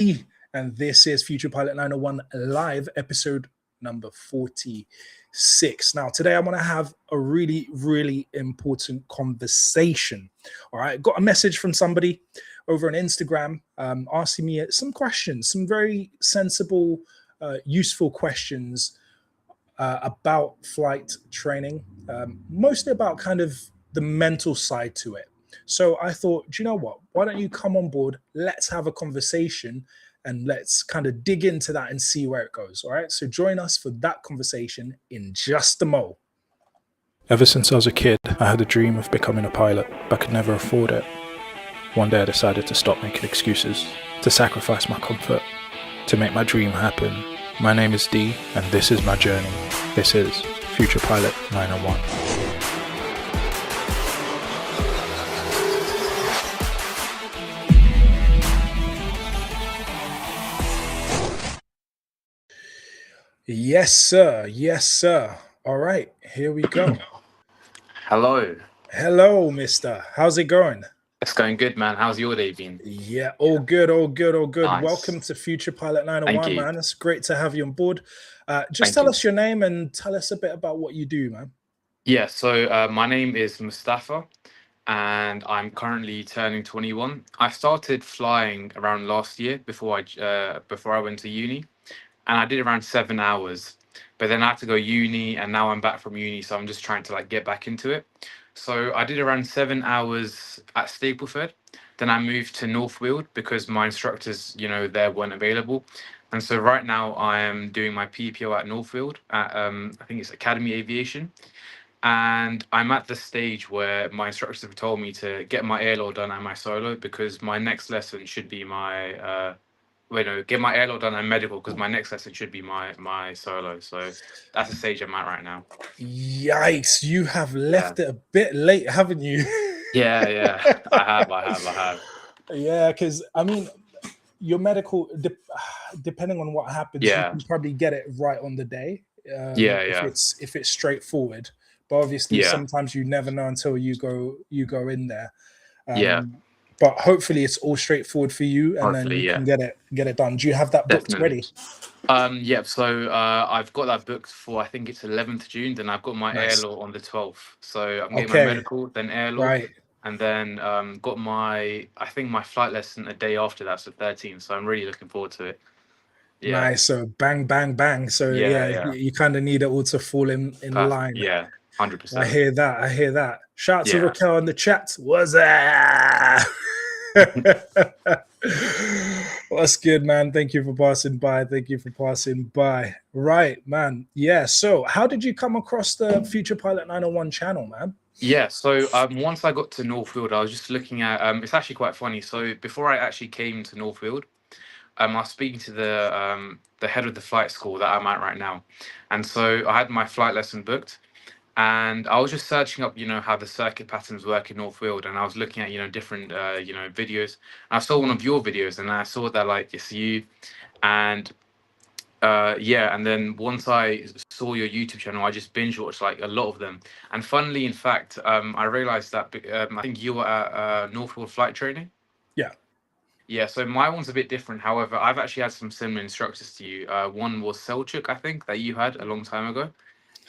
And this is Future Pilot 901 Live, episode number 46. Now, today I want to have a really, really important conversation. All right, got a message from somebody over on Instagram asking me some questions, some very sensible, useful questions about flight training, mostly about kind of the mental side to it. So I thought, do you know what? Why don't you come on board? Let's have a conversation and let's kind of dig into that and see where it goes. All right. So join us for that conversation in just a mo. Ever since I was a kid, I had a dream of becoming a pilot, but could never afford it. One day I decided to stop making excuses, to sacrifice my comfort, to make my dream happen. My name is D, and this is my journey. This is Future Pilot 901. Yes, sir. Yes, sir. All right, here we go. Hello. Hello, mister. How's it going? It's going good, man. How's your day been? Yeah, all good, all good, all good. Nice. Welcome to Future Pilot 901, Thank you. man. It's great to have you on board. Just Thank tell you. us your name and tell us a bit about what you do, man. Yeah, so my name is Mustafa, and I'm currently turning 21. I started flying around last year before I went to uni, and I did around 7 hours. But then I had to go uni, and now I'm back from uni, so I'm just trying to get back into it. So I did around 7 hours at Stapleford. Then I moved to Northfield because my instructors, there weren't available. And so right now I am doing my PPO at Northfield at I think it's Academy Aviation. And I'm at the stage where my instructors have told me to get my airlaw done and my solo, because my next lesson should be my get my airlaw done and medical, because my next lesson should be my solo. So that's the stage I'm at right now. Yikes, you have left it a bit late, haven't you? Yeah. I have. Yeah, because I mean, your medical, depending on what happens, you can probably get it right on the day. If it's straightforward, but obviously sometimes you never know until you go in there. But hopefully it's all straightforward for you, and then you can get it done. Do you have that booked ready? So I've got that booked for, I think it's 11th June. Then I've got my airlaw on the 12th. So I'm getting my medical, then airlaw, and then got my flight lesson a day after that, so 13th. So I'm really looking forward to it. Yeah. Nice. So bang, bang, bang. So you kind of need it all to fall in line. Yeah, 100%. I hear that. Shout out to Raquel in the chat. What's that? What's good, man? Thank you for passing by. Right, man. Yeah. So how did you come across the Future Pilot 901 channel, man? Yeah, so once I got to Northfield, I was just looking at it's actually quite funny. So before I actually came to Northfield, I was speaking to the head of the flight school that I'm at right now. And so I had my flight lesson booked, and I was just searching up, how the circuit patterns work in Northfield, and I was looking at, different, videos. And I saw one of your videos, and I saw that it's you, and and then once I saw your YouTube channel, I just binge watched a lot of them. And funnily, in fact, I realized that I think you were at Northfield flight training. Yeah, so my one's a bit different. However, I've actually had some similar instructors to you. One was Selchuk, I think, that you had a long time ago,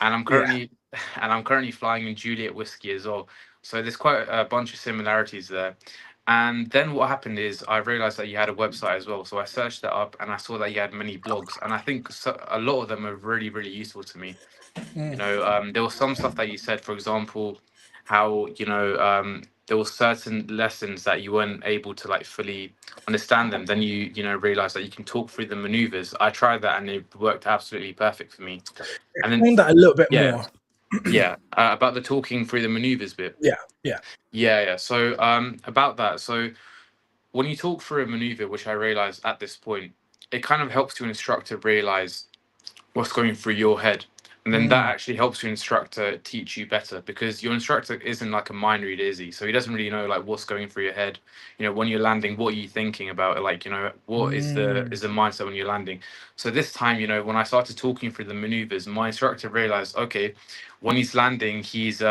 and I'm currently flying in Juliet Whiskey as well. So there's quite a bunch of similarities there. And then what happened is I realized that you had a website as well. So I searched that up, and I saw that you had many blogs, and I think a lot of them are really, really useful to me. There was some stuff that you said, for example, how there were certain lessons that you weren't able to fully understand them. Then you realize that you can talk through the maneuvers. I tried that, and it worked absolutely perfect for me. And then explain that a little bit more. About the talking through the maneuvers bit. So about that, so when you talk through a maneuver, which I realized at this point, it kind of helps your instructor realize what's going through your head. And then that actually helps your instructor teach you better, because your instructor isn't like a mind reader, is he? So he doesn't really know what's going through your head. When you're landing, what are you thinking about? What is the mindset when you're landing? So this time, when I started talking through the maneuvers, my instructor realized, okay, when he's landing, he's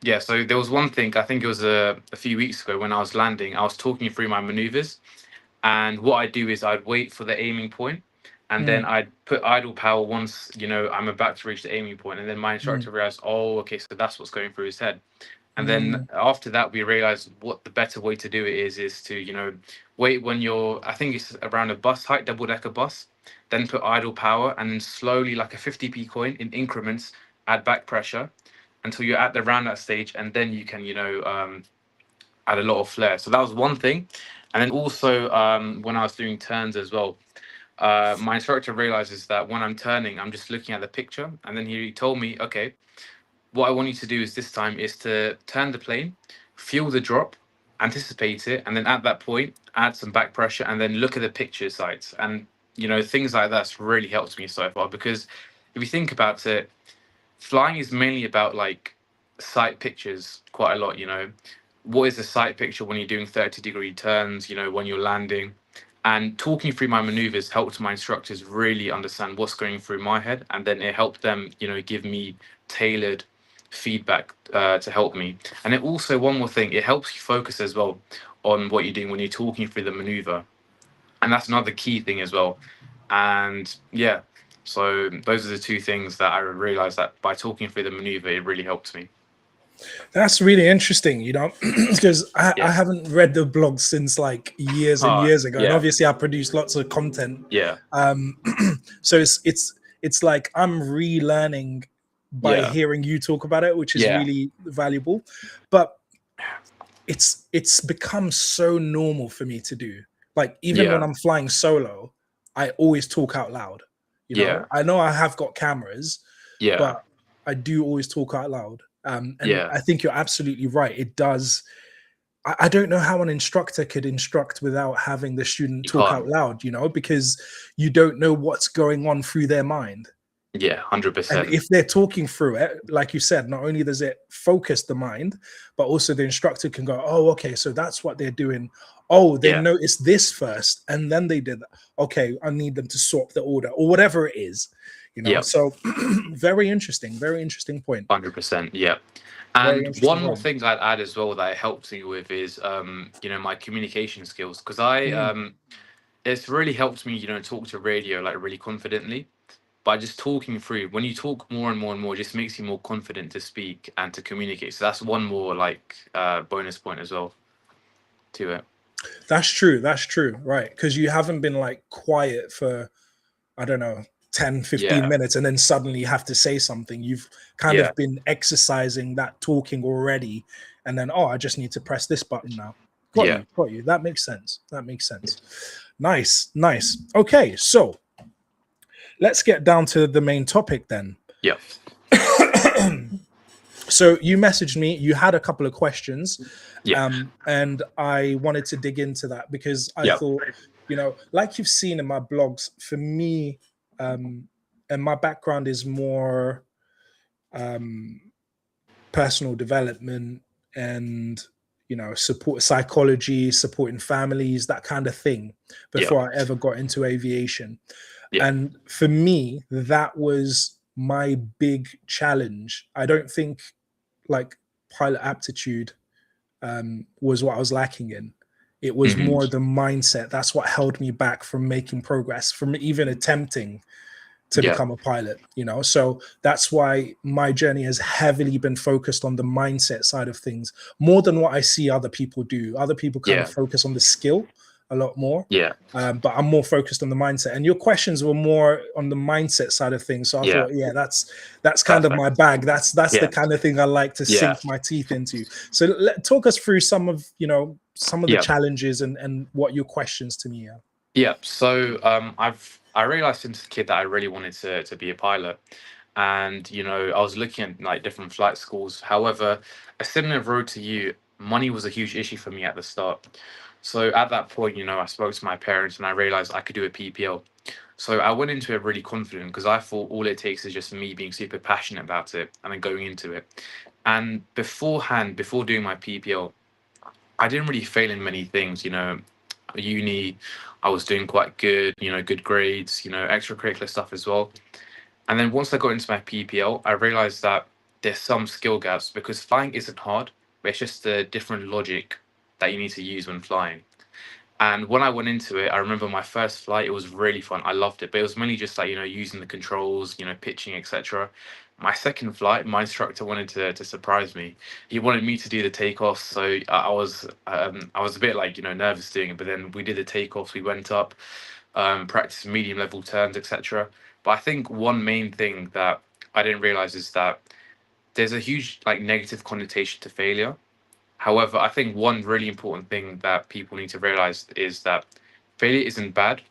Yeah, so there was one thing, I think it was a few weeks ago when I was landing, I was talking through my maneuvers. And what I do is I'd wait for the aiming point, and then Mm, I'd put idle power once, I'm about to reach the aiming point. And then my mm, instructor realized, oh, okay, so that's what's going through his head. And then mm, after that, we realized what the better way to do it is to, wait when you're, I think it's around a bus height, double decker bus, then put idle power and then slowly, like a 50p coin in increments, add back pressure until you're at the around that stage. And then you can, add a lot of flair. So that was one thing. And then also when I was doing turns as well, my instructor realizes that when I'm turning, I'm just looking at the picture. And then he told me, okay, what I want you to do is this time is to turn the plane, feel the drop, anticipate it, and then at that point, add some back pressure and then look at the picture sites. And, things like that's really helped me so far because if you think about it, flying is mainly about like sight pictures quite a lot, what is the sight picture when you're doing 30-degree turns, when you're landing. And talking through my maneuvers helped my instructors really understand what's going through my head, and then it helped them, give me tailored feedback to help me. And it also, one more thing, it helps you focus as well on what you're doing when you're talking through the maneuver, and that's another key thing as well. And yeah, so those are the two things that I realized that by talking through the maneuver, it really helped me. that's really interesting, because I Yeah. haven't read the blog since like years and years ago, and Yeah. obviously I produced lots of content. Yeah. Um, so it's like I'm relearning by Yeah. hearing you talk about it, which is Yeah. really valuable. But it's become so normal for me to do. Like even when Yeah. I'm flying solo, I always talk out loud. Yeah. I know I have got cameras, Yeah. but I do always talk out loud. And Yeah. I think you're absolutely right. It does. I don't know how an instructor could instruct without having the student You talk out can't. loud, because you don't know what's going on through their mind. Yeah. And 100%. if they're talking through it, like you said, not only does it focus the mind, but also the instructor can go, oh, okay, so that's what they're doing. Oh, they Yeah. noticed this first, and then they did that. Okay, I need them to swap the order or whatever it is, Yeah. So very interesting point. 100%. Yeah. Very And interesting one more point. thing I'd add as well that it helps me with is, my communication skills. Because I, Mm. it's really helped me, talk to radio like really confidently. By just talking through, when you talk more and more and more, it just makes you more confident to speak and to communicate. So that's one more like bonus point as well to it. That's true. That's true. Right. Because you haven't been like quiet for, I don't know, 10, 15 Yeah. minutes, and then suddenly you have to say something. You've kind Yeah. of been exercising that talking already. And then, oh, I just need to press this button now. Got Yeah. you. Got you. That makes sense. That makes sense. Nice. Nice. Okay. So let's get down to the main topic then. Yeah. So you messaged me, you had a couple of questions, Yeah. and I wanted to dig into that because I Yeah. thought, like you've seen in my blogs, for me, and my background is more personal development and support psychology, supporting families, that kind of thing, Yeah. before I ever got into aviation. Yeah. And for me, that was my big challenge. I don't think like pilot aptitude was what I was lacking in. It was Hmm. more the mindset. That's what held me back from making progress, from even attempting to Yeah. become a pilot, So that's why my journey has heavily been focused on the mindset side of things, more than what I see other people do. Other people kind of Yeah. focus on the skill a lot more. Yeah. But I'm more focused on the mindset. And your questions were more on the mindset side of things. So I Yeah. thought, yeah, that's kind of my Perfect. bag. That's the Yeah. kind of thing I like to Yeah. sink my teeth into. So talk us through some of the Yeah. challenges and what your questions to me are. Yeah. So I realized since a kid that I really wanted to be a pilot. And I was looking at like different flight schools. However, a similar road to you, money was a huge issue for me at the start. So at that point, I spoke to my parents and I realized I could do a PPL. So I went into it really confident because I thought all it takes is just me being super passionate about it and then going into it. And beforehand, before doing my PPL, I didn't really fail in many things. Uni, I was doing quite good. Good grades. Extracurricular stuff as well. And then once I got into my PPL, I realized that there's some skill gaps because flying isn't hard, but it's just a different logic that you need to use when flying. And when I went into it, I remember my first flight, it was really fun. I loved it, but it was mainly just like, using the controls, pitching, etc. My second flight, my instructor wanted to surprise me. He wanted me to do the takeoffs, so I was a bit like, nervous doing it. But then we did the takeoffs, we went up, practiced medium level turns, etc. But I think one main thing that I didn't realize is that there's a huge like negative connotation to failure. However, I think one really important thing that people need to realize is that failure isn't bad.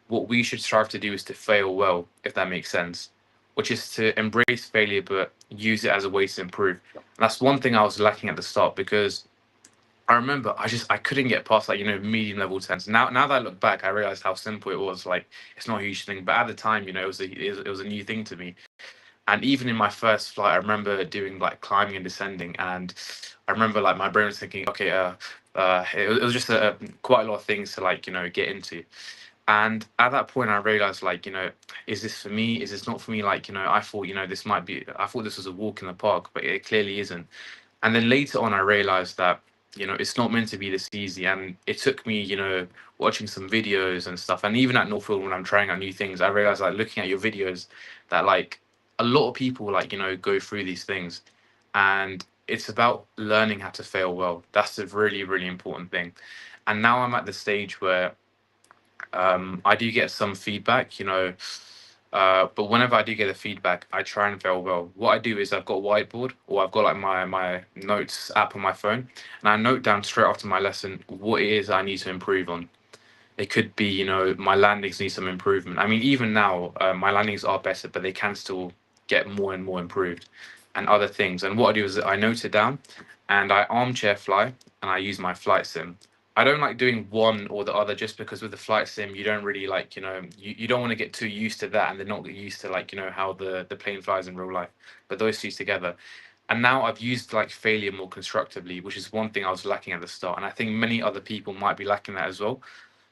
What we should strive to do is to fail well, if that makes sense, which is to embrace failure but use it as a way to improve. And that's one thing I was lacking at the start because I remember I couldn't get past like medium level turns. Now that I look back, I realized how simple it was. Like it's not a huge thing, but at the time, it was a new thing to me. And even in my first flight, I remember doing like climbing and descending, and I remember like my brain was thinking, okay, it was just quite a lot of things to like get into. And at that point, I realized like is this for me? Is this not for me? Like I thought this might be. I thought this was a walk in the park, but it clearly isn't. And then later on, I realized that it's not meant to be this easy. And it took me watching some videos and stuff, and even at Northfield when I'm trying out new things, I realized like looking at your videos that like a lot of people like go through these things, and it's about learning how to fail well. That's a really really important thing. And now I'm at the stage where I do get some feedback, but whenever I do get the feedback, I try and fail well. What I do is I've got a whiteboard or I've got like my notes app on my phone, and I note down straight after my lesson what it is I need to improve on. It could be, my landings need some improvement. I mean, even now, my landings are better, but they can still get more and more improved and other things. And what I do is I note it down and I armchair fly and I use my flight sim. I don't like doing one or the other just because with the flight sim, you don't really like, you don't want to get too used to that and then not get used to like, how the plane flies in real life. But those two together. And now I've used like failure more constructively, which is one thing I was lacking at the start. And I think many other people might be lacking that as well,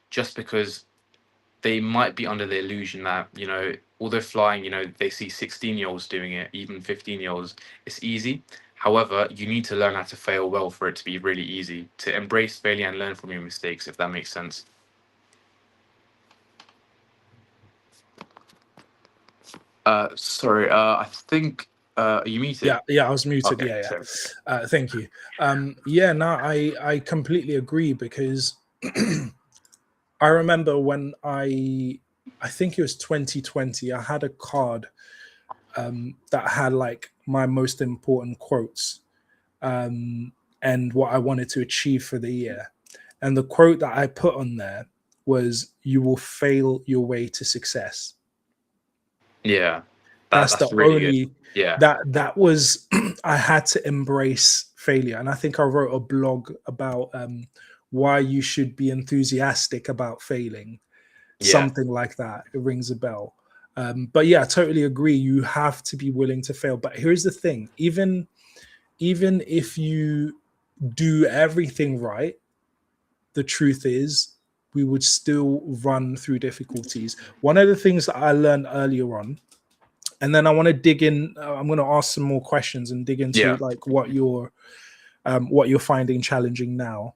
just because they might be under the illusion that although flying they see 16-year-olds doing it, even 15-year-olds, it's easy. However, you need to learn how to fail well for it to be really easy, to embrace failure and learn from your mistakes, if that makes sense. Sorry, I think are you muted? Yeah, I was muted. Okay, Yeah. sorry. Thank you. No, I completely agree because I remember when I think it was 2020, I had a card that had like my most important quotes and what I wanted to achieve for the year. And the quote that I put on there was, "You will fail your way to success." Yeah, That's that's the really only good. Yeah, that was I had to embrace failure. And I think I wrote a blog about why you should be enthusiastic about failing, yeah, something like that. It rings a bell. But yeah, I totally agree. You have to be willing to fail. But here's the thing: even if you do everything right, the truth is we would still run through difficulties. One of the things that I learned earlier on, and then I want to dig in. I'm going to ask some more questions and dig into yeah, like what you're finding challenging now.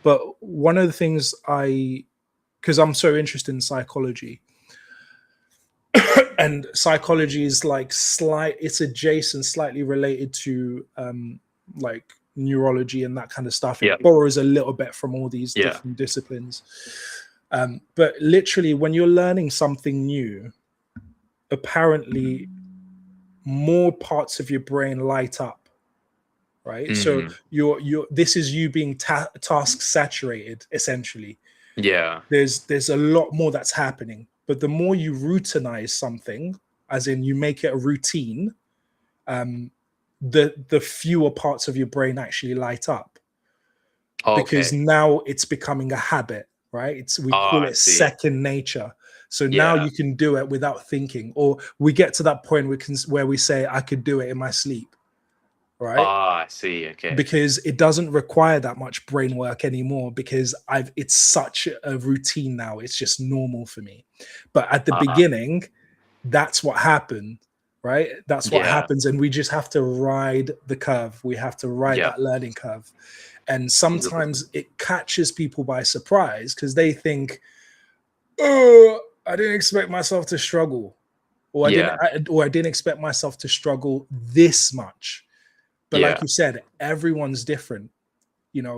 But one of the things because I'm so interested in psychology, and psychology is like it's adjacent, slightly related to like neurology and that kind of stuff. yeah, It borrows a little bit from all these yeah. different disciplines. But literally, when you're learning something new, apparently more parts of your brain light up, right? So Mhm. this is you being task saturated, essentially. Yeah. There's a lot more that's happening, but the more you routinize something, as in you make it a routine, the fewer parts of your brain actually light up, because Okay. now it's becoming a habit, right? We call I it see. second nature. So now Yeah. you can do it without thinking, or we get to that point where we say, I could do it in my sleep, right? I see. Okay. Because it doesn't require that much brain work anymore, because it's such a routine now. It's just normal for me. But at the Uh, beginning, that's what happened. right? That's what Yeah. happens. And we just have to ride the curve. We have to ride Yeah. that learning curve. And 100%. sometimes it catches people by surprise because they think, oh, I didn't expect myself to struggle, or Yeah. I didn't expect myself to struggle this much. But like Yeah. you said, everyone's different.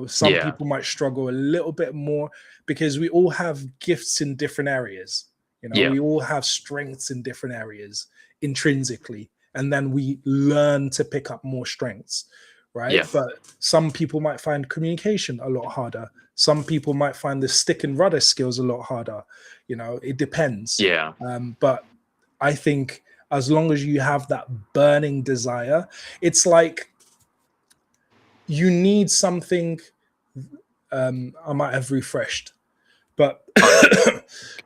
Some Yeah. people might struggle a little bit more because we all have gifts in different areas. Yeah. We all have strengths in different areas intrinsically, and then we learn to pick up more strengths, right? Yeah. But some people might find communication a lot harder. Some people might find the stick and rudder skills a lot harder. It depends. Yeah. But I think as long as you have that burning desire, it's like you need something. I might have refreshed, but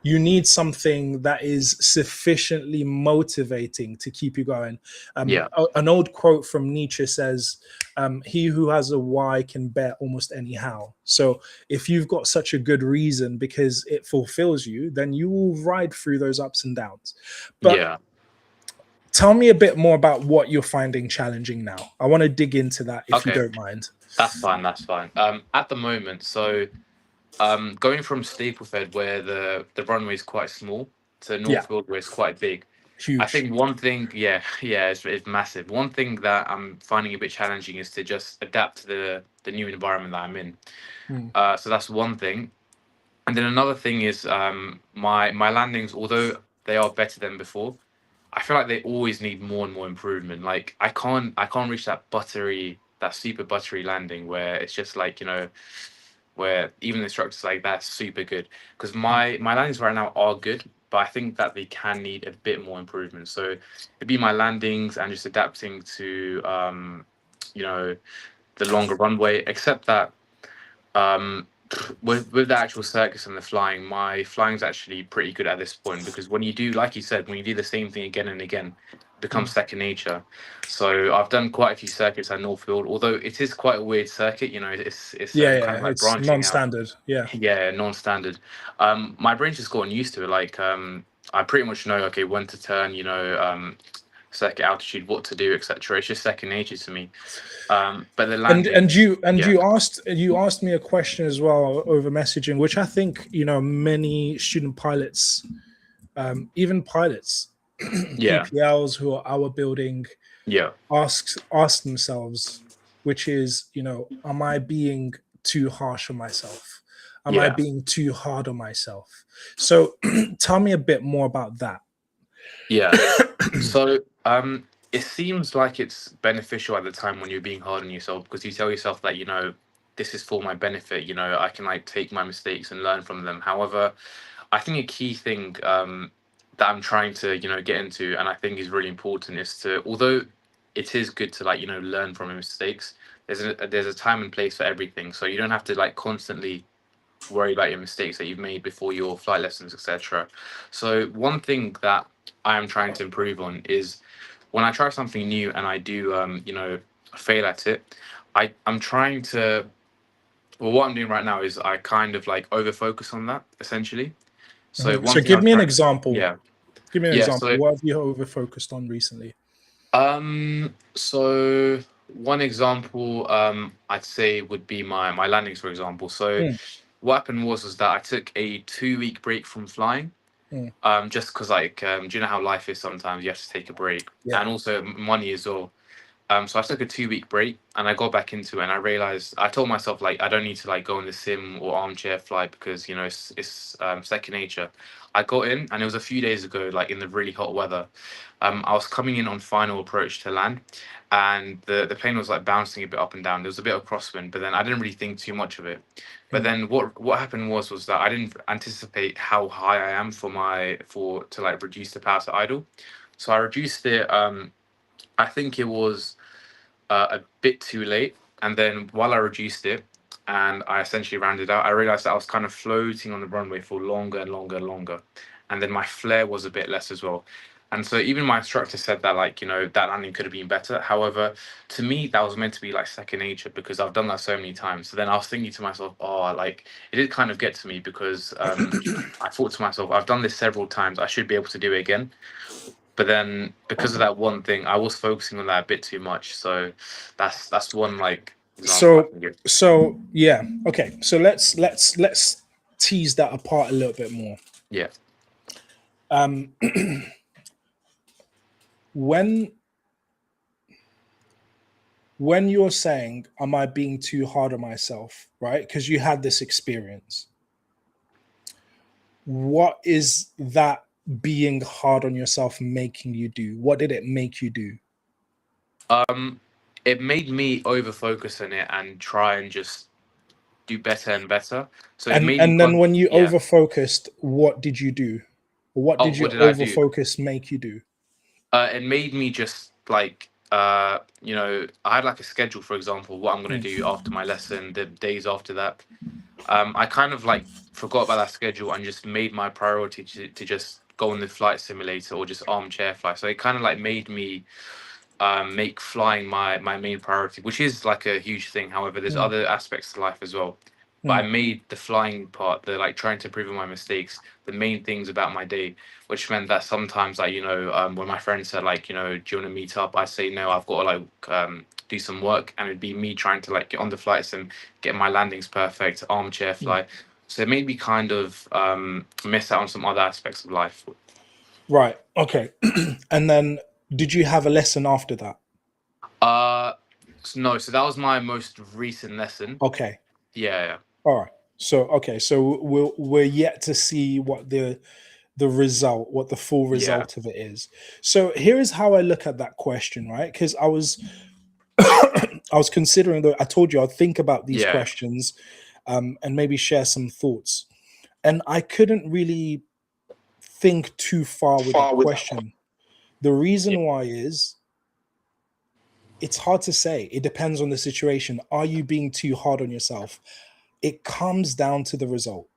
you need something that is sufficiently motivating to keep you going. Yeah. An old quote from Nietzsche says, he who has a why can bear almost any how. So if you've got such a good reason because it fulfills you, then you will ride through those ups and downs. But Yeah. tell me a bit more about what you're finding challenging now. I want to dig into that if you Okay. don't mind. That's fine. That's fine. At the moment, so going from Staplefed, where the runway is quite small, to Northfield, where it's quite big. I Huge. think one thing, yeah, it's massive. One thing that I'm finding a bit challenging is to just adapt to the new environment that I'm in. So that's one thing. And then another thing is my landings, although they are better than before, I feel like they always need more and more improvement. Like I can't reach that super buttery landing where it's just like, where even the instructors like that's super good. Because my landings right now are good, but I think that they can need a bit more improvement. So it'd be my landings and just adapting to you know, the longer runway, except that um with the actual circus and the flying, my flying's actually pretty good at this point, because when you do, like you said, when you do the same thing again and again, it becomes second nature. So I've done quite a few circuits at Northfield, although it is quite a weird circuit. It's kind of like It's branching out. non-standard. Yeah. Yeah, non-standard. My brain's just gotten used to it. Like I pretty much know, okay, when to turn, circuit altitude, what to do, etc. It's just second nature to me. But the And landings, yeah, you asked me a question as well over messaging, which I think many student pilots, even pilots, yeah, PPLs who are our building, yeah, ask themselves, which is, am I being too harsh on myself? Am I yeah. being too hard on myself? So tell me a bit more about that. Yeah. So it seems like it's beneficial at the time when you're being hard on yourself, because you tell yourself that, this is for my benefit, I can like take my mistakes and learn from them. However, I think a key thing that I'm trying to, get into, and I think is really important, is to, although it is good to like, learn from your mistakes, there's a time and place for everything. So you don't have to like constantly worry about your mistakes that you've made before your flight lessons, etc. So one thing that I am trying to improve on is when I try something new and I do, fail at it, I'm trying to. Well, what I'm doing right now is I kind of like over focus on that essentially. So one So thing give I'm me an trying, example. yeah, Give me an yeah. example. So What have you over focused on recently? so one example I'd say would be my landings, for example. So Mm, what happened was that I took a 2 week break from flying. mm, Just because like do you know how life is, sometimes you have to take a break, yeah. and also money as well. So I took a 2 week break and I got back into it, and I realized, I told myself like I don't need to like go on the sim or armchair flight, because it's second nature. I got in, and it was a few days ago, like in the really hot weather. I was coming in on final approach to land, and the plane was like bouncing a bit up and down. There was a bit of crosswind, but then I didn't really think too much of it. But Mm, then what happened was that I didn't anticipate how high I am for to like reduce the power to idle. So I reduced it. I think it was a bit too late. And then while I reduced it and I essentially rounded out, I realized that I was kind of floating on the runway for longer and longer and longer. And then my flare was a bit less as well. And so even my instructor said that, like, that landing could have been better. However, to me, that was meant to be like second nature, because I've done that so many times. So then I was thinking to myself, oh, like, it did kind of get to me, because I thought to myself, I've done this several times. I should be able to do it again. But then because of that one thing, I was focusing on that a bit too much. So that's one like example I can give. So yeah, okay. So let's tease that apart a little bit more. Yeah. Um, when you're saying, "Am I being too hard on myself?" Right? Because you had this experience. What is that being hard on yourself making you do? What did it make you do? It made me over focus on it and try and just do better and better. So it made me And then when you yeah. over focused, what did you do? What Oh, did what your did I over do? focus make you do? It made me just like you know, I had like a schedule, for example, what I'm gonna do after my lesson, the days after that. I kind of like forgot about that schedule and just made my priority to just go on the flight simulator or just armchair fly. So it kind of like made me make flying my main priority, which is like a huge thing. However, there's other aspects to life as well. But I made the flying part, the like trying to improve on my mistakes, the main things about my day, which meant that sometimes, like, you know, when my friends said, like, you know, do you want to meet up? I say no, I've got to like do some work, and it'd be me trying to like get on the flights and get my landings perfect, armchair fly. So it made me kind of miss out on some other aspects of life. Right. Okay. And then did you have a lesson after that? No, so that was my most recent lesson. Okay. Yeah. All right. So okay. So we're yet to see what the result, what the full result of it is. So here is how I look at that question, right? Because I was I was considering that I told you I'd think about these Yeah. questions and maybe share some thoughts. And I couldn't really think too far with that question. The reason why is it's hard to say. It depends on the situation. Are you being too hard on yourself? It comes down to the result.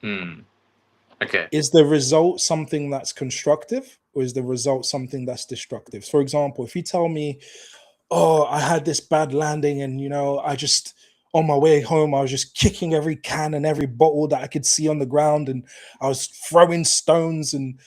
Okay. Is the result something that's constructive or is the result something that's destructive? For example, if you tell me, oh, I had this bad landing and, you know, I just, on my way home, I was just kicking every can and every bottle that I could see on the ground and I was throwing stones and,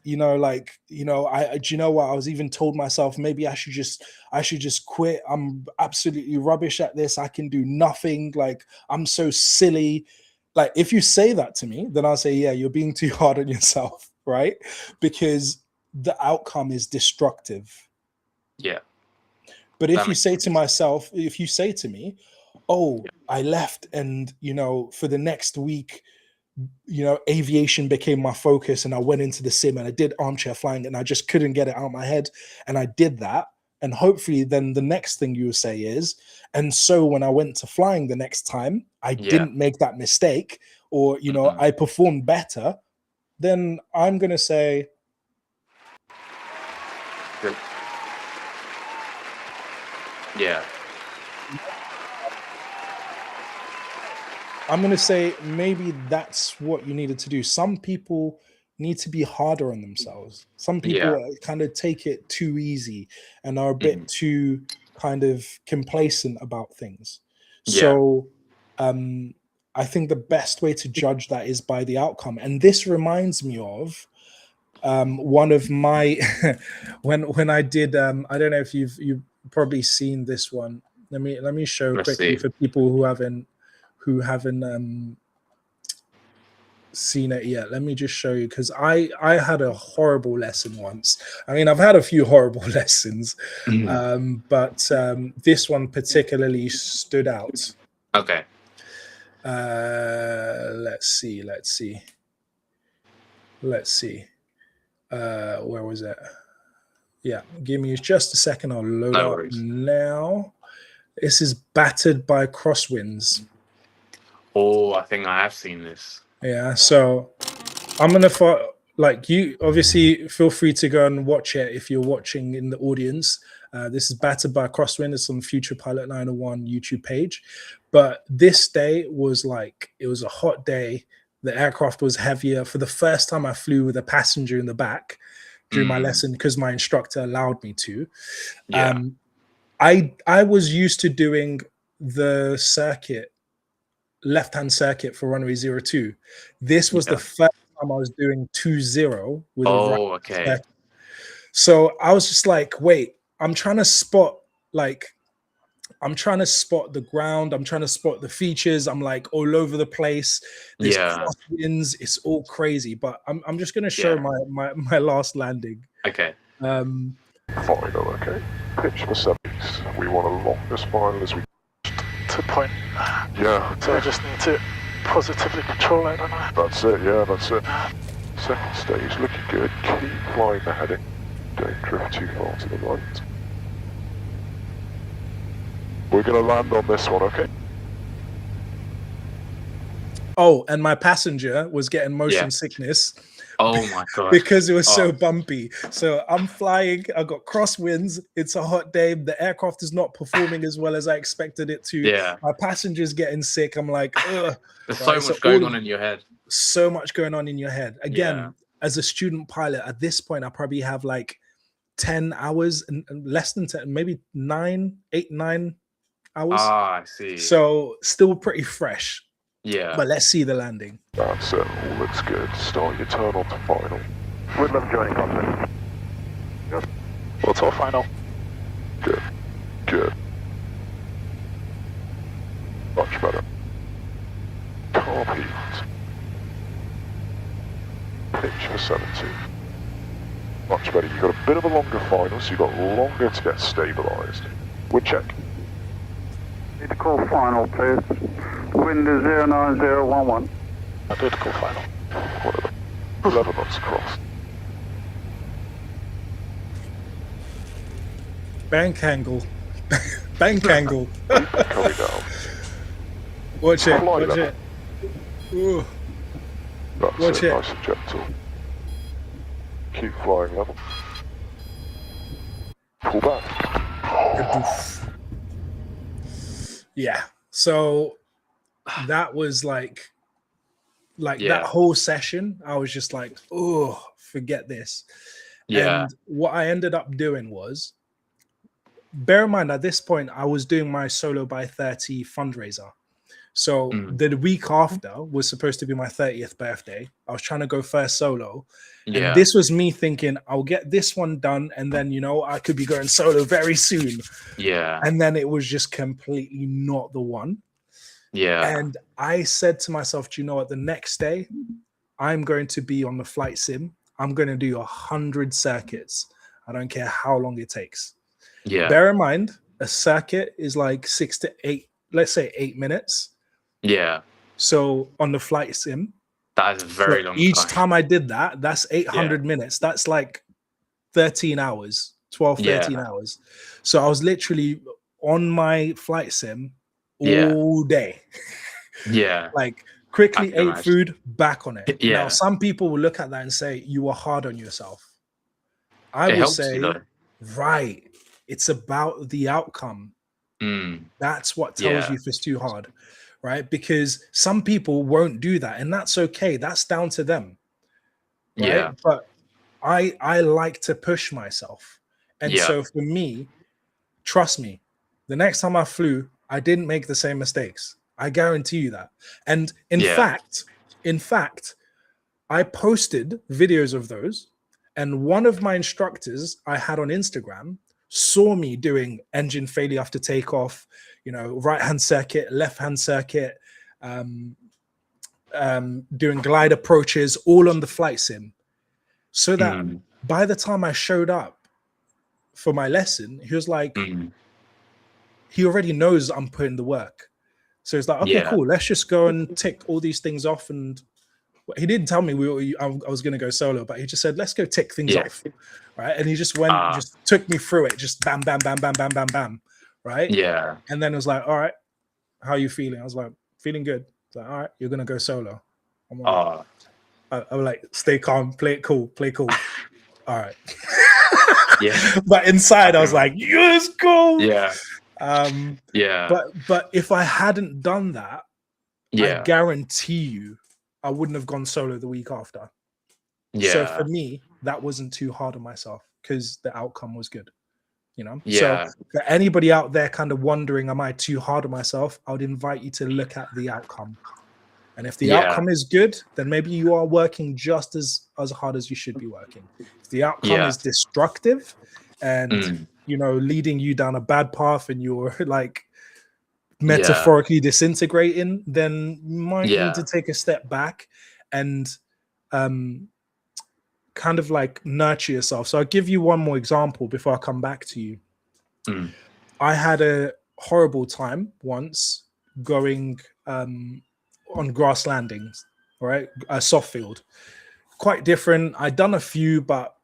you know, like, you know, do you know what? I was even told myself, maybe I should just quit. I'm absolutely rubbish at this. I can do nothing. Like, I'm so silly. Like, if you say that to me, then I'll say, yeah, you're being too hard on yourself, right? Because the outcome is destructive. Yeah. But if you say to myself, if you say to me, oh, I left and, you know, for the next week, you know, aviation became my focus and I went into the sim and I did armchair flying and I just couldn't get it out of my head. And I did that. And hopefully then the next thing you will say is, and so when I went to flying the next time, I didn't make that mistake or, you know, I performed better, then I'm going to say, yeah. I'm going to say maybe that's what you needed to do. Some people need to be harder on themselves. Some people kind of take it too easy and are a bit too kind of complacent about things. So I think the best way to judge that is by the outcome. And this reminds me of one of my when I did I don't know if you've probably seen this one. Let me show quickly for people who haven't seen it yet. Let me just show you, because I had a horrible lesson once. I mean, I've had a few horrible lessons, but this one particularly stood out. Okay. Let's see. Where was it? Yeah, give me just a second. I'll load up now. This is Battered by Crosswinds. Oh, I think I have seen this. Yeah, so I'm gonna like, you obviously feel free to go and watch it if you're watching in the audience. This is Battered by Crosswind. It's on Future Pilot 901 YouTube page. But this day was like, it was a hot day. The aircraft was heavier. For the first time, I flew with a passenger in the back during my lesson because my instructor allowed me to. I was used to doing the circuit, left-hand circuit for runway 02. This was the first time I was doing 20 with a right circuit. So I was just like, wait, I'm trying to spot like I'm trying to spot the ground. I'm trying to spot the features. I'm like all over the place. There's Yeah. crosswinds. It's all crazy. But I'm just gonna show Yeah. my last landing. Okay. Um, Final, okay. Pitch for 70s. We want a long as final as we. To point. Yeah. So I just need to positively control it, don't I? That's it, yeah, that's it. Second stage, looking good. Keep flying the heading. Don't drift too far to the right. We're going to land on this one, okay? oh, and my passenger was getting motion Yeah. sickness Oh my god. because it was Oh. so bumpy. So I'm flying. I got crosswinds. It's a hot day. The aircraft is not performing as well as I expected it to. Yeah. My passenger's getting sick. I'm like, ugh. There's Right, so so much going all- on in your head. So much going on in your head. Again, Yeah. as a student pilot, at this point, I probably have like 10 hours and less than 10, maybe 9 hours. Ah, I see. So still pretty fresh. Yeah. But let's see the landing. That's it, all looks good. Start your turn on to final. Woodland joining cockpit. Yep. What's our final? Good. Good. Much better. Carb heat. Pitch for 70. Much better. You've got a bit of a longer final, so you've got longer to get stabilised. Wind check. Need to call final, please. Wind is 09011. I did call final. Whatever. 11 knots across. Bank angle. Bank angle. Coming down. Watch it. Fly Watch level. it. Ooh. That's Watch it, it. nice and gentle. Keep flying level. Pull back. Yeah. So that was like Yeah. that whole session. I was just like, oh, forget this. Yeah. And what I ended up doing was, bear in mind at this point, I was doing my Solo by 30 fundraiser. So the week after was supposed to be my 30th birthday. I was trying to go first solo. Yeah. And this was me thinking, I'll get this one done. And then, I could be going solo very soon. Yeah. And then it was just completely not the one. Yeah. And I said to myself, do you know what? The next day, I'm going to be on the flight sim. I'm going to do 100 circuits. I don't care how long it takes. Yeah. Bear in mind, a circuit is like 6 to 8, let's say 8 minutes. Yeah. So on the flight sim, That is a very long each time. time I did that, that's 800 minutes. That's like 13 hours, 12, 13 hours. So I was literally on my flight sim all day. Yeah. Like quickly I can ate imagine. food, back on it. Yeah. Now, some people will look at that and say, you are hard on yourself. I It will helps say, you though. right, it's about the outcome. Mm. That's what tells you if it's too hard, right? Because some people won't do that, and that's okay. That's down to them, right? Yeah. But I like to push myself, and Yeah. so for me, trust me, the next time I flew, I didn't make the same mistakes. I guarantee you that. And in fact, I posted videos of those, and one of my instructors I had on Instagram saw me doing engine failure after takeoff, right-hand circuit, left-hand circuit, doing glide approaches, all on the flight sim. So that by the time I showed up for my lesson, he was like, he already knows I'm putting the work. So it's like, okay, cool. Let's just go and tick all these things off. And he didn't tell me I was going to go solo, but he just said, let's go tick things off. Right. And he just went, just took me through it. Just bam, bam, bam, bam, bam, bam, bam. Right. Yeah. And then it was like, all right, how are you feeling? I was like, feeling good. It's like, all right, you're going to go solo. I'm like, I'm like, stay calm, play it cool, play cool. All right. Yeah. But inside, I was like, yes, go. Yeah. Yeah. But if I hadn't done that, I guarantee you I wouldn't have gone solo the week after. Yeah. So for me, that wasn't too hard on myself because the outcome was good. Yeah. So for anybody out there kind of wondering, am I too hard on myself? I would invite you to look at the outcome. And if the Yeah. outcome is good, then maybe you are working just as hard as you should be working. If the outcome Yeah. is destructive and Mm. you know, leading you down a bad path and you're like metaphorically disintegrating, then you might need to take a step back and kind of like nurture yourself. So I'll give you one more example before I come back to you. Mm. I had a horrible time once going on grass landings, right? A soft field. Quite different. I'd done a few, but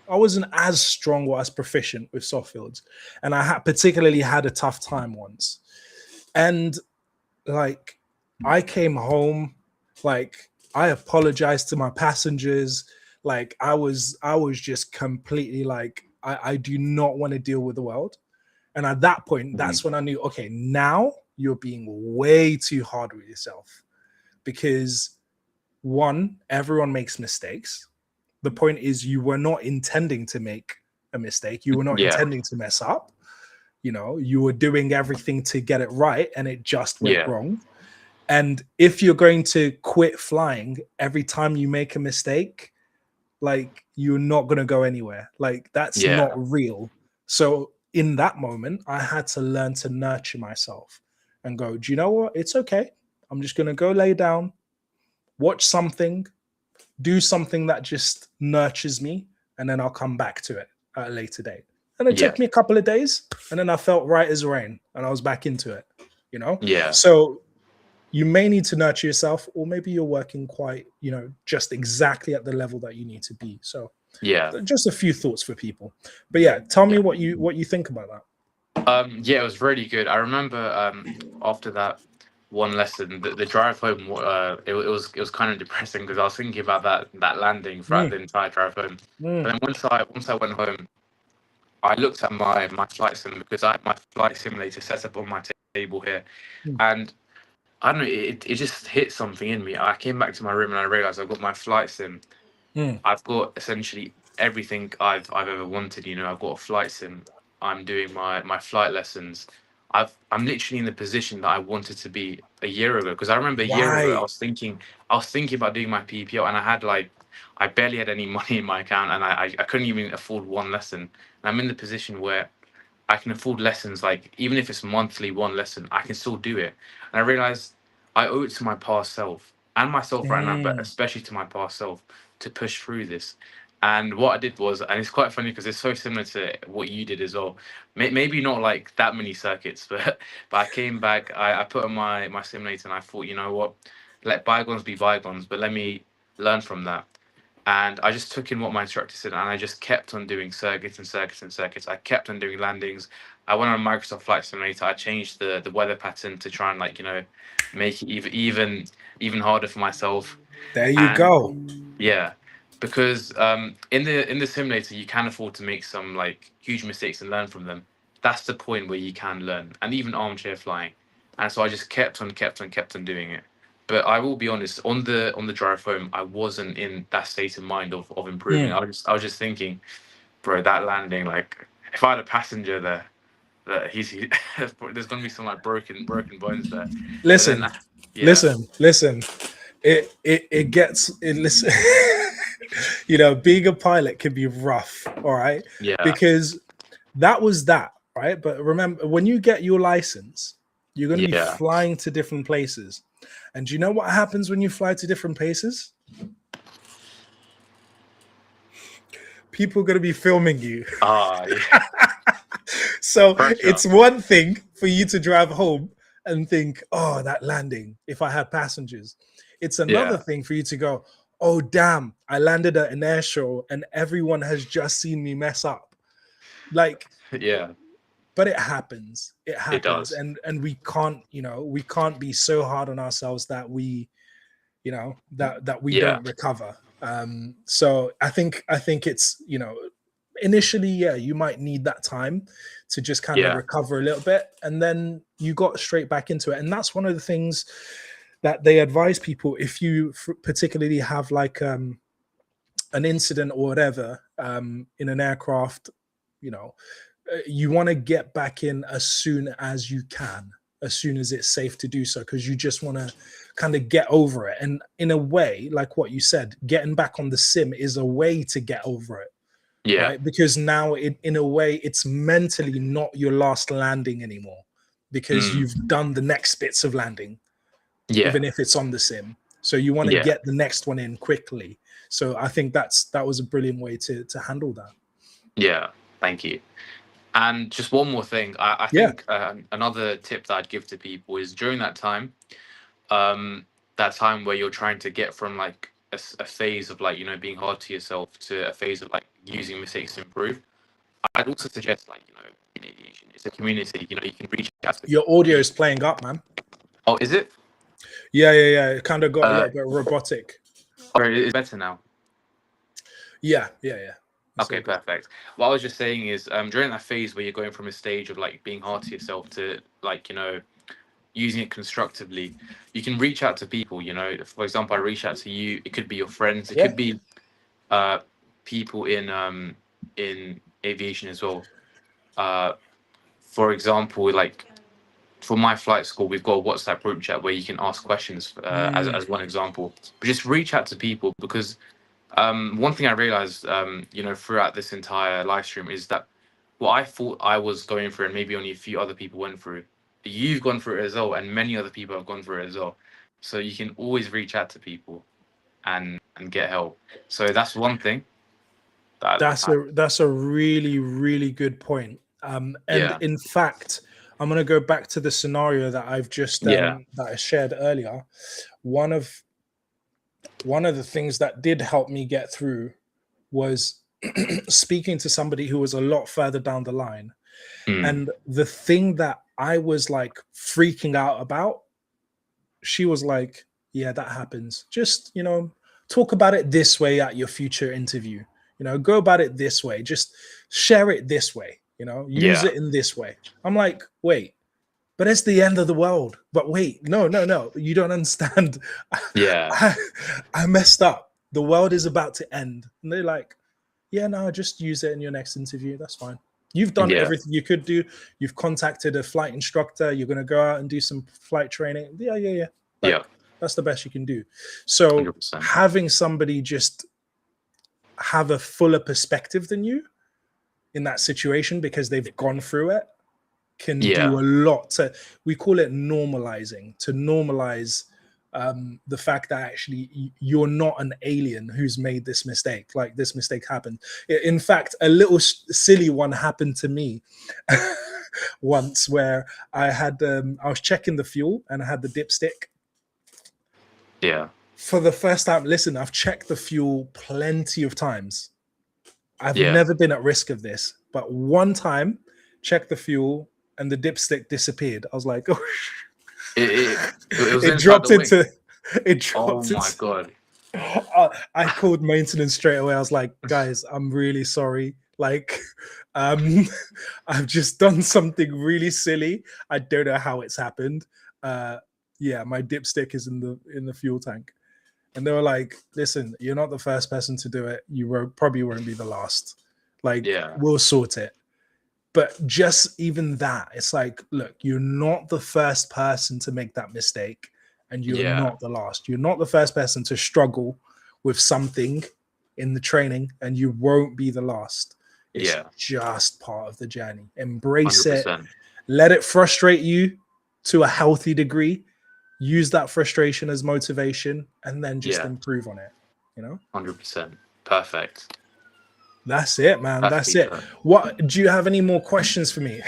I wasn't as strong or as proficient with soft fields. And I particularly had a tough time once. And like, I came home, like, I apologized to my passengers. Like, I was just completely like, I do not want to deal with the world. And at that point, that's when I knew, okay, now you're being way too hard with yourself. Because one, everyone makes mistakes. The point is, you were not intending to make a mistake. You were not intending to mess up. You know, you were doing everything to get it right, and it just went wrong. And if you're going to quit flying every time you make a mistake, like, you're not going to go anywhere. Like, that's not real. So in that moment, I had to learn to nurture myself and go, do you know what? It's okay. I'm just going to go lay down, watch something, do something that just nurtures me, and then I'll come back to it at a later date. And it took me a couple of days, and then I felt right as rain, and I was back into it, you know? So you may need to nurture yourself, or maybe you're working quite, you know, just exactly at the level that you need to be. So just a few thoughts for people. But yeah, tell me what you think about that. Yeah, it was really good. I remember after that one lesson, the drive home, it was kind of depressing because I was thinking about that landing throughout the entire drive home. But then once I went home, I looked at my flight sim, because I had my flight simulator set up on my table here, and I don't know, it just hit something in me. I came back to my room and I realized I've got my flight sim. I've got essentially everything I've ever wanted. You know, I've got a flight sim. I'm doing my flight lessons. I'm literally in the position that I wanted to be a year ago. Because I remember a year ago I was thinking about doing my PPO, and I barely had any money in my account, and I couldn't even afford one lesson. And I'm in the position where I can afford lessons, like, even if it's monthly one lesson, I can still do it. And I realized I owe it to my past self and myself right now, but especially to my past self, to push through this. And what I did was, and it's quite funny because it's so similar to what you did as well. Maybe not like that many circuits, but I came back, I put on my simulator, and I thought, you know what, let bygones be bygones, but let me learn from that. And I just took in what my instructor said, and I just kept on doing circuits and circuits and circuits. I kept on doing landings. I went on Microsoft Flight Simulator. I changed the weather pattern to try and, like, you know, make it even harder for myself. There you go. Yeah, because in the simulator you can afford to make some, like, huge mistakes and learn from them. That's the point where you can learn, and even armchair flying. And so I just kept on doing it. But I will be honest, on the drive home, I wasn't in that state of mind of improving. I was just thinking, bro, that landing, like, if I had a passenger there, that there's gonna be some, like, broken bones there. Listen, But then, listen. It gets it. Listen, you know, being a pilot can be rough. All right, because that was that, right? But remember, when you get your license, you're going to be flying to different places. And do you know what happens when you fly to different places? People are going to be filming you. So it's one thing for you to drive home and think, oh, that landing, if I had passengers. It's another thing for you to go, oh, damn, I landed at an air show and everyone has just seen me mess up. Like, but it happens. It happens. It does. And we can't, you know, we can't be so hard on ourselves that we, you know, that we don't recover. So I think it's, you know, initially, you might need that time to just kind of recover a little bit, and then you got straight back into it. And that's one of the things that they advise people, if you particularly have like an incident or whatever in an aircraft, you know, you want to get back in as soon as you can, as soon as it's safe to do so, because you just want to kind of get over it. And in a way, like what you said, getting back on the sim is a way to get over it. Yeah. Right? Because now in a way it's mentally not your last landing anymore, because you've done the next bits of landing, even if it's on the sim. So you want to get the next one in quickly. So I think that was a brilliant way to handle that. Yeah, thank you. And just one more thing, I think another tip that I'd give to people is during that time where you're trying to get from like a phase of like, you know, being hard to yourself to a phase of like using mistakes to improve. I'd also suggest, like, you know, in aviation, it's a community, you know, you can reach out to. Your audio is playing up, man. Oh, is it? Yeah. It kind of got a little bit robotic. It's better now. Yeah. Okay, perfect. What I was just saying is, during that phase where you're going from a stage of like being hard to yourself to like, you know, using it constructively, you can reach out to people. You know, for example, I reach out to you. It could be your friends. It could be people in aviation as well. For example, like for my flight school, we've got a WhatsApp group chat where you can ask questions as one example. But just reach out to people, because one thing I realized, you know, throughout this entire live stream is that what I thought I was going through, and maybe only a few other people went through, you've gone through it as well, and many other people have gone through it as well. So you can always reach out to people and get help. So that's one thing. That's a really, really good point. And in fact, I'm going to go back to the scenario that I've just that I shared earlier. One of the things that did help me get through was speaking to somebody who was a lot further down the line. And the thing that I was like freaking out about, she was like, yeah, that happens. Just, you know, talk about it this way at your future interview. You know, go about it this way. Just share it this way. You know, use it in this way. I'm like, wait, but it's the end of the world. But wait, no, you don't understand. Yeah, I messed up. The world is about to end. And they're like, yeah, no, just use it in your next interview. That's fine. You've done everything you could do. You've contacted a flight instructor. You're going to go out and do some flight training. Yeah. That's the best you can do. So 100%. Having somebody just have a fuller perspective than you in that situation, because they've gone through it, can do a lot. We call it normalizing, to normalize the fact that actually you're not an alien who's made this mistake. Like, this mistake happened. In fact, a little silly one happened to me once, where I had I was checking the fuel and I had the dipstick. Yeah. For the first time, listen, I've checked the fuel plenty of times. I've never been at risk of this, but one time, checked the fuel and the dipstick disappeared. I was like, oh, it dropped into. Oh my god! I called maintenance straight away. I was like, guys, I'm really sorry. Like, I've just done something really silly. I don't know how it's happened. Yeah, my dipstick is in the fuel tank. And they were like, listen, you're not the first person to do it. You probably won't be the last. Like, we'll sort it. But just even that, it's like, look, you're not the first person to make that mistake, and you're not the last. You're not the first person to struggle with something in the training, and you won't be the last. It's just part of the journey. Embrace 100%. it. Let it frustrate you to a healthy degree. Use that frustration as motivation, and then just improve on it. You know, 100%. Perfect. That's it, man. That's it. What do you have any more questions for me?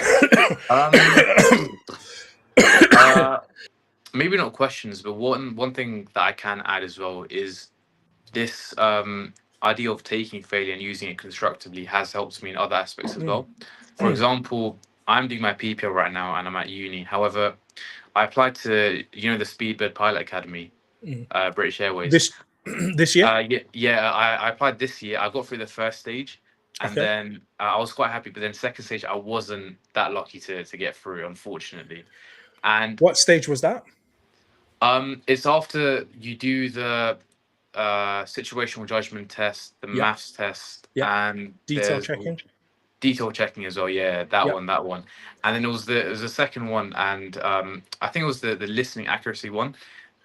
Maybe not questions, but one thing that I can add as well is this idea of taking failure and using it constructively has helped me in other aspects as well. For example, I'm doing my PPL right now and I'm at uni. However, I applied to, you know, the Speedbird Pilot Academy, British Airways. This year? I applied this year. I got through the first stage, and then I was quite happy. But then second stage, I wasn't that lucky to get through, unfortunately. And what stage was that? It's after you do the situational judgment test, the maths test, and detail checking. Detail checking as well, that one, and then it was the second one, and I think it was the listening accuracy one.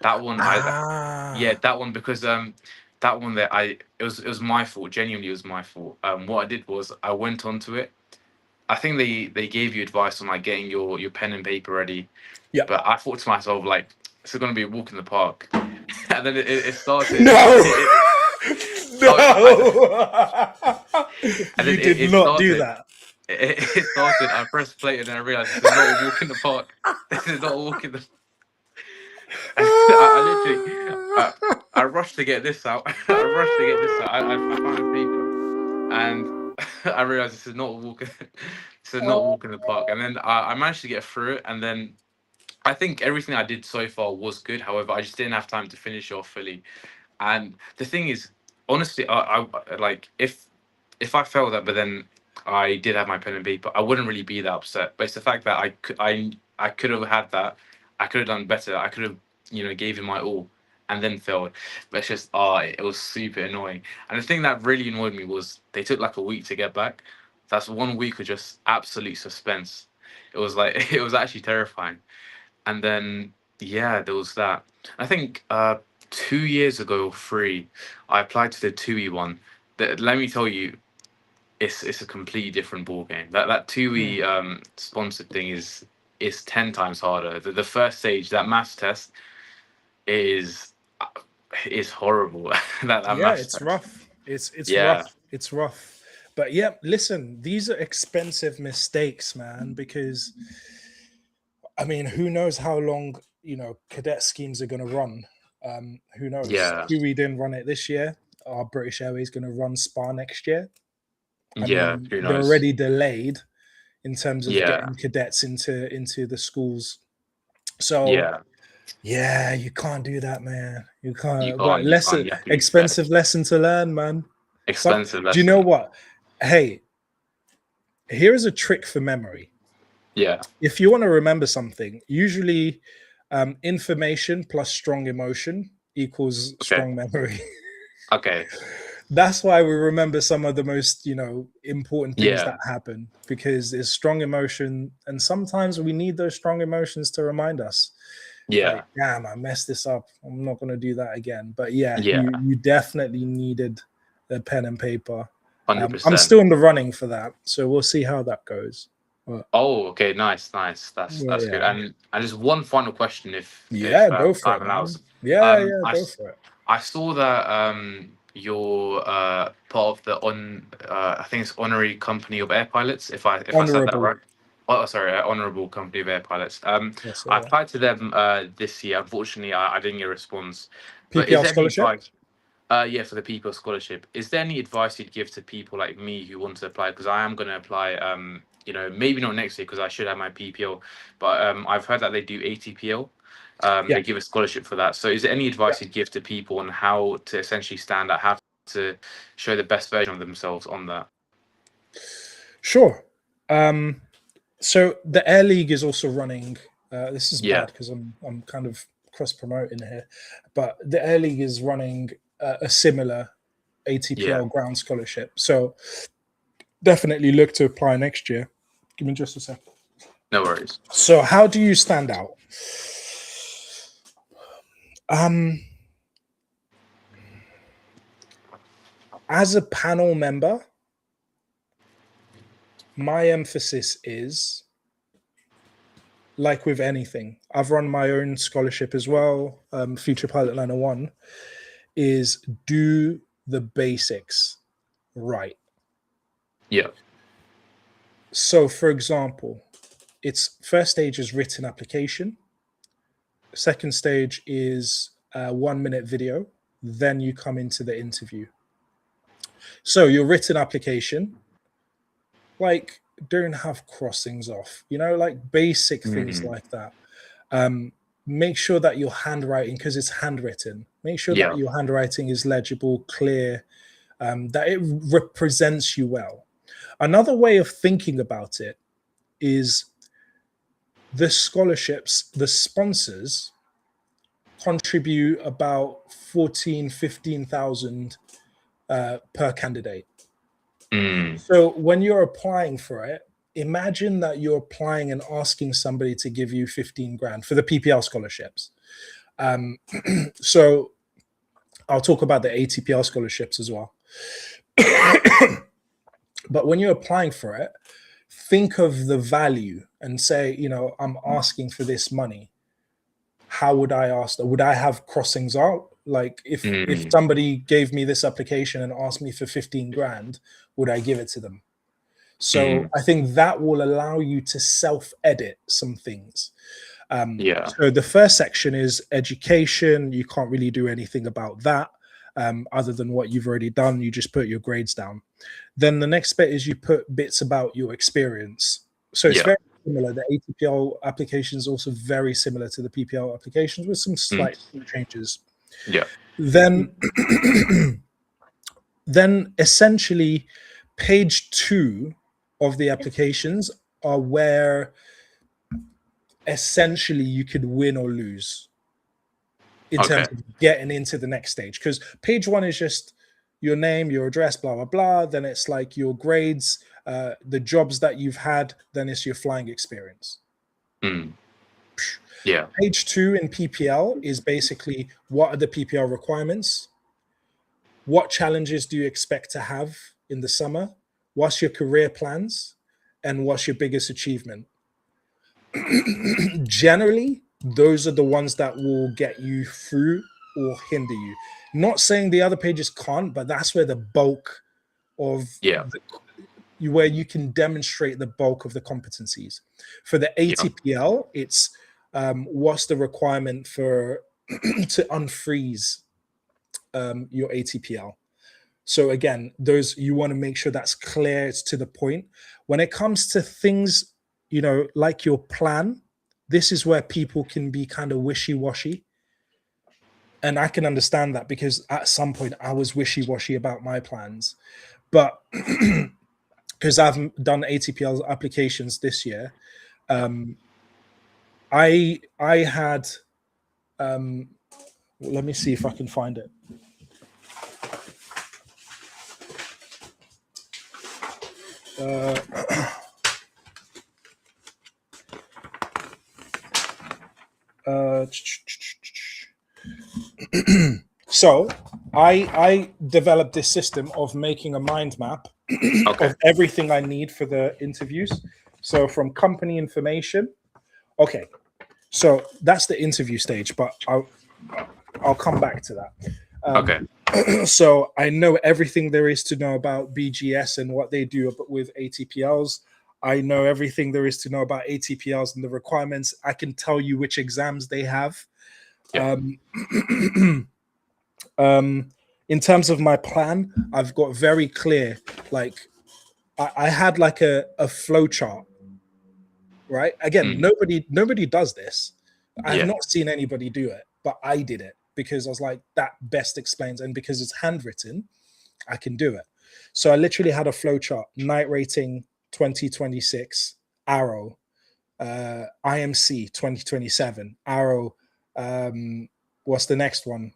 That one, Ah, that one, because that one that it was my fault. Genuinely, it was my fault. What I did was I went onto it. I think they gave you advice on like getting your pen and paper ready, yeah. but I thought to myself like it's going to be a walk in the park, and then it started. No, Oh, no, and you then did it not do started. that. It started. I pressed play and then I realized this is not a walk in the park. This is not a walk in the. I literally, I rushed to get this out. I rushed to get this out. I found a paper, and I realized this is not a walk. This is not a walk in the park. And then I managed to get through it. And then I think everything I did so far was good. However, I just didn't have time to finish off fully. And the thing is, honestly, I like if I failed that, but then I did have my pen and paper, I wouldn't really be that upset. But it's the fact that I could have had that, I could have done better. I could have gave it my all and then failed. But it's just it was super annoying. And the thing that really annoyed me was they took like a week to get back. That's 1 week of just absolute suspense. It was like it was actually terrifying. And then there was that. I think 2 years ago or three, I applied to the TUI one. Let me tell you, it's a completely different ball game. That TUI sponsored thing is 10 times harder. The first stage, that maths test, is horrible. that Yeah, maths it's test. rough. It's Yeah, rough. It's rough. But yeah, listen, these are expensive mistakes, man, because I mean, who knows how long, cadet schemes are going to run. Who knows? yeah, We didn't run it this year. Are British Airways going to run SPA next year? I yeah. mean, Who they're knows? already delayed in terms of Yeah, getting cadets into the schools. So yeah. yeah, you can't do that, man. You You can't. But can't. You can't. lesson, You have to be fair. expensive lesson to learn, man. Expensive Do you know lesson. what? Hey, here is a trick for memory. Yeah. If you want to remember something, usually information plus strong emotion equals Okay. strong memory. Okay. That's why we remember some of the most, important things that Yeah. happen, because there's strong emotion, and sometimes we need those strong emotions to remind us, Yeah. like, damn, I messed this up. I'm not going to do that again. But yeah, Yeah. you definitely needed a pen and paper. I'm 100%. still in the running for that, so we'll see how that goes. But, Oh, okay, nice. That's good. yeah, And just one final question, if go for time it, man. allows. Yeah, I go for it. I saw that you're part of the I think it's Honorary Company of Air Pilots. If I said that Honorable. right. Oh, sorry, Honorable Company of Air Pilots. Yes, I sir. applied to them this year. Unfortunately, I didn't get a response. But is PPL there any scholarship. advice? Yeah, for the people scholarship. Is there any advice you'd give to people like me who want to apply? Because I am going to apply. Maybe not next year because I should have my PPL, but I've heard that they do ATPL. Yeah. They give a scholarship for that. So, is there any advice you'd give to people on how to essentially stand out, how to show the best version of themselves on that? Sure. So the Air League is also running. This is bad because I'm kind of cross promoting here, but the Air League is running a similar ATPL ground scholarship. So definitely look to apply next year. Give me just a second. No worries. So how do you stand out? As a panel member, my emphasis is, like with anything, I've run my own scholarship as well, Future Pilot 901, is do the basics right. Yeah. So, for example, its first stage is written application. Second stage is a 1-minute video. Then you come into the interview. So your written application, like, don't have crossings off, like basic things like that. Make sure that your handwriting, because it's handwritten, make sure that your handwriting is legible, clear, that it represents you well. Another way of thinking about it is the scholarships, the sponsors contribute about 15,000 per candidate. So when you're applying for it, imagine that you're applying and asking somebody to give you 15 grand for the PPL scholarships. So I'll talk about the ATPL scholarships as well. But when you're applying for it, think of the value and say, you know, I'm asking for this money. How would I ask that? Would I have crossings out? Like if somebody gave me this application and asked me for 15 grand, would I give it to them? So I think that will allow you to self-edit some things. So the first section is education. You can't really do anything about that other than what you've already done. You just put your grades down. Then the next bit is you put bits about your experience. So it's very similar. The ATPL application is also very similar to the PPL applications with some slight changes. Then essentially page 2 of the applications are where essentially you could win or lose in terms of getting into the next stage, because page 1 is just your name, your address, blah blah blah. Then it's like your grades, the jobs that you've had. Then it's your flying experience. Page 2 in PPL is basically what are the PPL requirements, what challenges do you expect to have in the summer, what's your career plans, and what's your biggest achievement. Generally, those are the ones that will get you through or hinder you. Not saying the other pages can't, but that's where the bulk of where you can demonstrate the bulk of the competencies. For the ATPL, it's what's the requirement for to unfreeze your ATPL. So again, those you want to make sure that's clear, it's to the point. When it comes to things, you know, like your plan, this is where people can be kind of wishy-washy. And I can understand that because at some point I was wishy-washy about my plans. But because I've done ATPL applications this year, I had, let me see if I can find it. So I developed this system of making a mind map of everything I need for the interviews. So from company information. Okay, so that's the interview stage, but I'll come back to that. So I know everything there is to know about BGS and what they do with ATPLs. I know everything there is to know about ATPLs and the requirements. I can tell you which exams they have. In terms of my plan, I've got very clear, like I had like a flow chart, right? Again, nobody does this. I have not seen anybody do it, but I did it because I was like, that best explains, and because it's handwritten, I can do it. So I literally had a flow chart: night rating 2026, arrow, IMC 2027, arrow, what's the next one?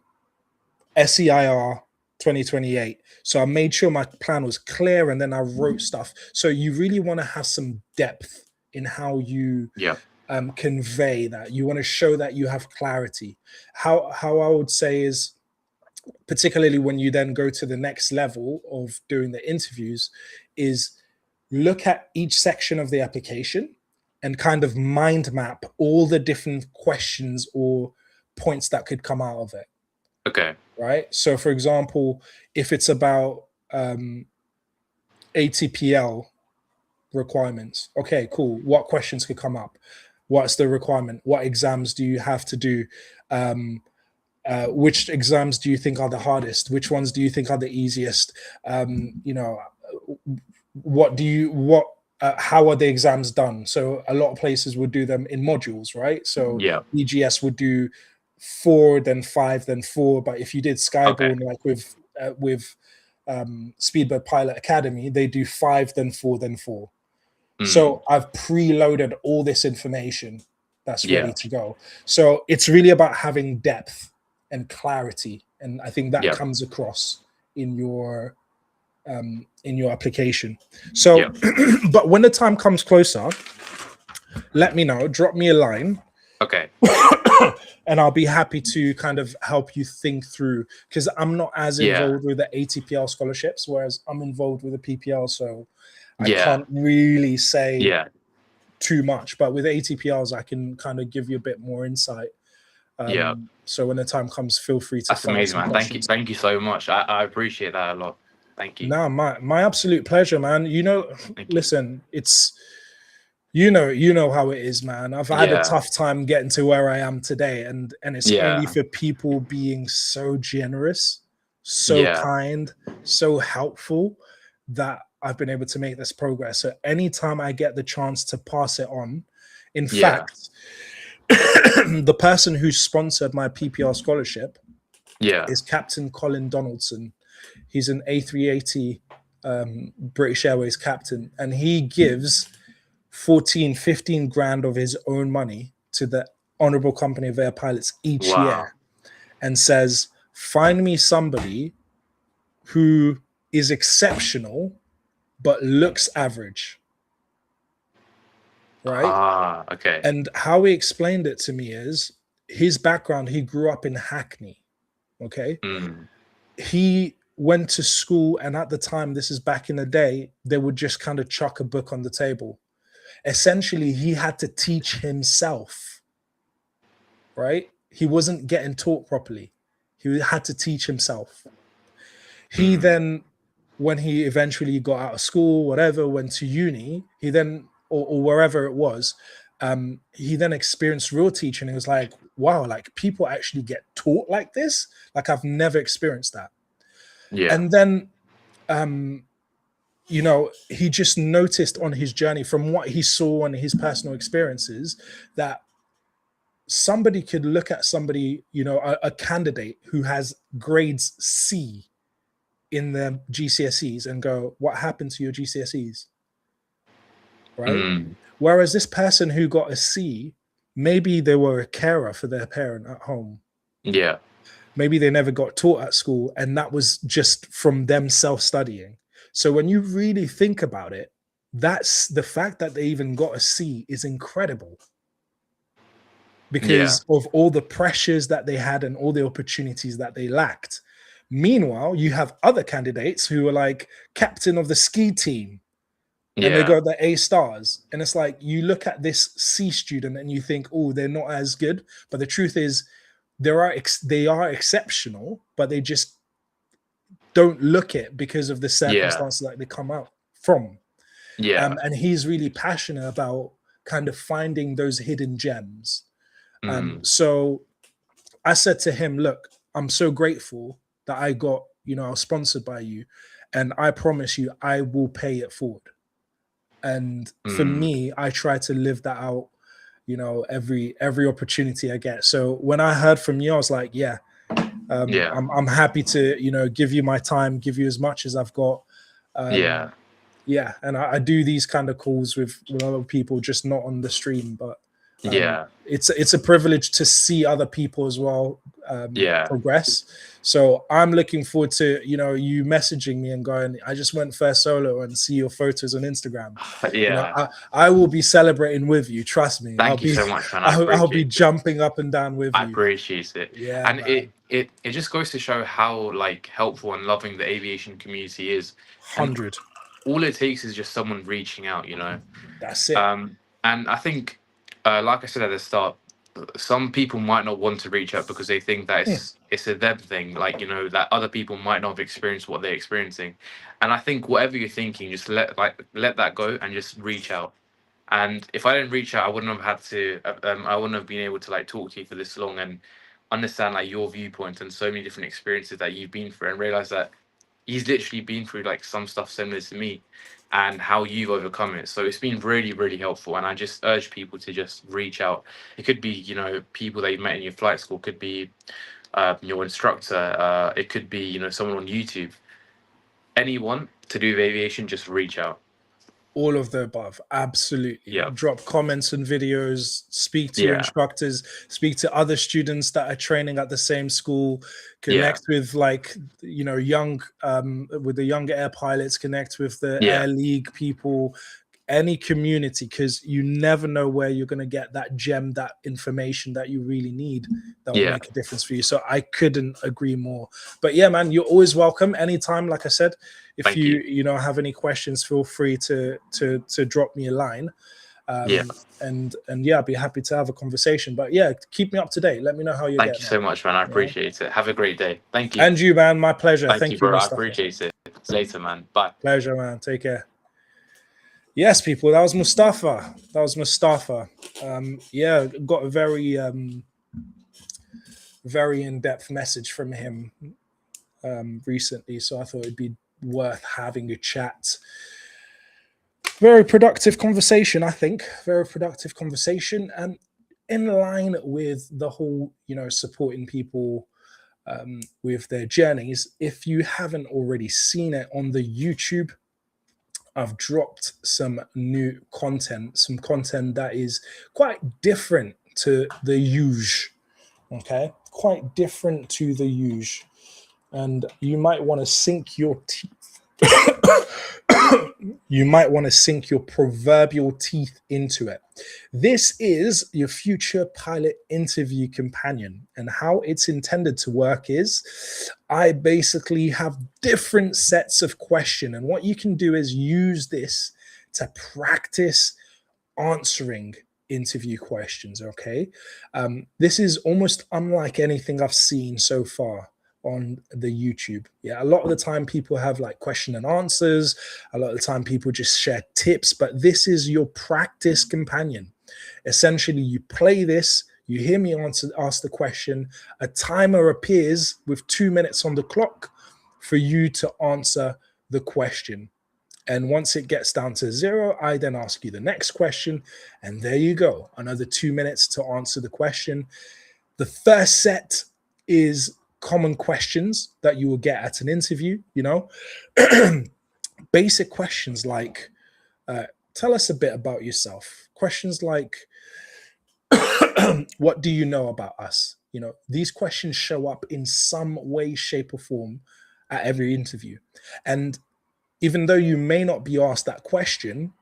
SEIR 2028. So I made sure my plan was clear, and then I wrote stuff. So you really want to have some depth in how you convey that. You want to show that you have clarity. How I would say is, particularly when you then go to the next level of doing the interviews, is look at each section of the application and kind of mind map all the different questions or points that could come out of it. Right. So for example, if it's about ATPL requirements, okay, cool. What questions could come up? What's the requirement? What exams do you have to do? Which exams do you think are the hardest? Which ones do you think are the easiest? You know, how are the exams done? So a lot of places would do them in modules, right? So EGS would do 4, then 5, then 4. But if you did Skyborne, like with Speedbird Pilot Academy, they do 5, then 4, then 4. So I've preloaded all this information that's ready to go. So it's really about having depth and clarity, and I think that comes across in your application. So, but when the time comes closer, let me know. Drop me a line. and I'll be happy to kind of help you think through, because I'm not as involved with the ATPL scholarships, whereas I'm involved with the PPL, so I can't really say too much. But with ATPLs, I can kind of give you a bit more insight. So when the time comes, feel free to. That's amazing, man. Thank you so much. I appreciate that a lot. Thank you. No, my absolute pleasure, man. Listen, it's you know how it is, man. I've had a tough time getting to where I am today, and it's only for people being so generous, so kind, so helpful that I've been able to make this progress. So anytime I get the chance to pass it on, in fact, the person who sponsored my PPR scholarship is Captain Colin Donaldson. He's an A380 British Airways captain, and he gives 15 grand of his own money to the Honourable Company of Air Pilots each year, and says, find me somebody who is exceptional but looks average. Right? Okay. And how he explained it to me is his background, he grew up in Hackney. Okay. He went to school, and at the time, this is back in the day, they would just kind of chuck a book on the table. Essentially, he had to teach himself, right? He wasn't getting taught properly. He had to teach himself. He then, when he eventually got out of school, whatever, went to uni, he then, or wherever it was, he then experienced real teaching. He was like, wow, like people actually get taught like this? Like I've never experienced that. Yeah. And then, he just noticed on his journey from what he saw and his personal experiences that somebody could look at somebody, a candidate who has grades C in their GCSEs and go, what happened to your GCSEs? Right? Whereas this person who got a C, maybe they were a carer for their parent at home. Yeah. Maybe they never got taught at school, and that was just from them self-studying. So when you really think about it, that's the fact that they even got a C is incredible, because of all the pressures that they had and all the opportunities that they lacked. Meanwhile, you have other candidates who are like captain of the ski team, and they got the A stars. And it's like, you look at this C student and you think, oh, they're not as good. But the truth is, they are exceptional, but they just don't look it because of the circumstances that they come out from. And he's really passionate about kind of finding those hidden gems. So I said to him, look, I'm so grateful that I got, I was sponsored by you, and I promise you, I will pay it forward. And for me, I try to live that out, every opportunity I get. So when I heard from you, I was like, I'm happy to, give you my time, give you as much as I've got. And I do these kind of calls with other people, just not on the stream, but it's a privilege to see other people as well progress. So I'm looking forward to you messaging me and going, I just went first solo, and see your photos on Instagram. I will be celebrating with you, trust me. Thank you so much, man. I'll be jumping up and down with you. I appreciate it. And it just goes to show how helpful and loving the aviation community is. 100. All it takes is just someone reaching out, That's it. And I think like I said at the start, some people might not want to reach out because they think that it's a them thing, that other people might not have experienced what they're experiencing. And I think whatever you're thinking, just let that go and just reach out. And if I didn't reach out, I wouldn't have had to. I wouldn't have been able to talk to you for this long and understand your viewpoint and so many different experiences that you've been through, and realize that he's literally been through some stuff similar to me, and how you've overcome it. So it's been really, really helpful. And I just urge people to just reach out. It could be, people that you met in your flight school, could be your instructor, it could be, someone on YouTube. Anyone to do with aviation, just reach out. All of the above, absolutely. Yeah. Drop comments and videos, speak to your instructors, speak to other students that are training at the same school, connect with young with the younger air pilots, connect with the Air League people, any community, because you never know where you're going to get that gem, that information that you really need that will make a difference for you. So I couldn't agree more. But yeah, man, you're always welcome anytime. Like I said, if you know have any questions, feel free to drop me a line. And yeah, I'd be happy to have a conversation. But yeah, keep me up to date. Let me know how you're getting on. Thank you so much, man. I appreciate it. Have a great day. Thank you. And you, man. My pleasure. Thank you, bro. I appreciate it. See you later, man. Bye. Pleasure, man. Take care. Yes, people. That was Mustafa. Yeah, got a very very in-depth message from him recently. So I thought it'd be worth having a chat. Very productive conversation, I think. Very productive conversation, and in line with the whole, supporting people with their journeys. If you haven't already seen it on the YouTube, I've dropped some new content, some content that is quite different to the usual. Okay, quite different to the usual, and you might want to sink your teeth. You might want to sink your proverbial teeth into it. This is your future pilot interview companion, and how it's intended to work is I basically have different sets of questions, and what you can do is use this to practice answering interview questions. Okay, this is almost unlike anything I've seen so far on the YouTube. Yeah, a lot of the time people have like question and answers. A lot of the time people just share tips, but this is your practice companion. Essentially, you play this, you hear me ask the question, a timer appears with 2 minutes on the clock for you to answer the question. And once it gets down to 0, I then ask you the next question, and there you go, another 2 minutes to answer the question. The first set is common questions that you will get at an interview, basic questions like, tell us a bit about yourself. Questions like, what do you know about us? These questions show up in some way, shape, or form at every interview. And even though you may not be asked that question,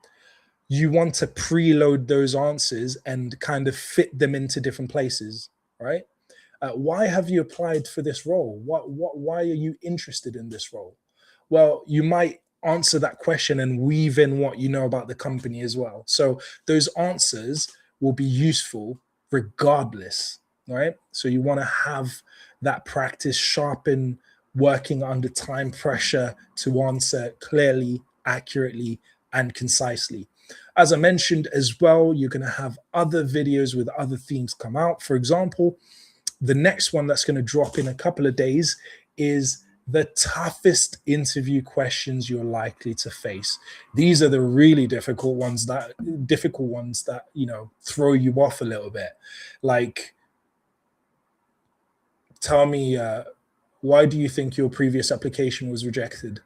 you want to preload those answers and kind of fit them into different places, right? Why have you applied for this role? Why are you interested in this role? Well, you might answer that question and weave in what you know about the company as well. So those answers will be useful regardless, right? So you want to have that practice, sharpen, working under time pressure to answer clearly, accurately, and concisely. As I mentioned as well, you're going to have other videos with other themes come out. For example, the next one that's going to drop in a couple of days is the toughest interview questions you're likely to face. These are the really difficult ones that throw you off a little bit. Like, tell me, why do you think your previous application was rejected?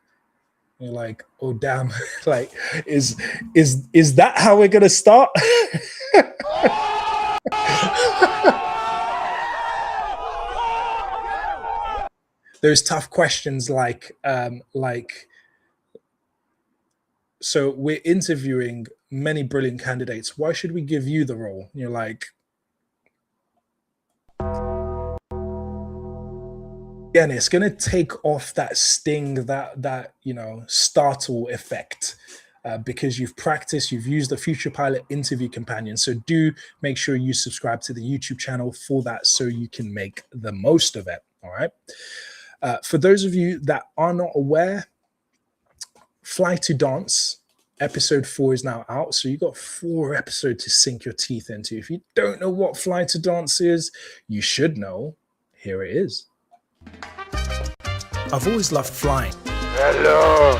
You're like, oh damn, like, is that how we're gonna start? Those tough questions like, so we're interviewing many brilliant candidates. Why should we give you the role? And you're like, again, it's going to take off that sting, that startle effect, because you've practiced, you've used the Future Pilot interview companion. So do make sure you subscribe to the YouTube channel for that, so you can make the most of it. All right. For those of you that are not aware, Fly to Dance episode 4 is now out. So you got 4 episodes to sink your teeth into. If you don't know what Fly to Dance is, you should know. Here it is. I've always loved flying. Hello.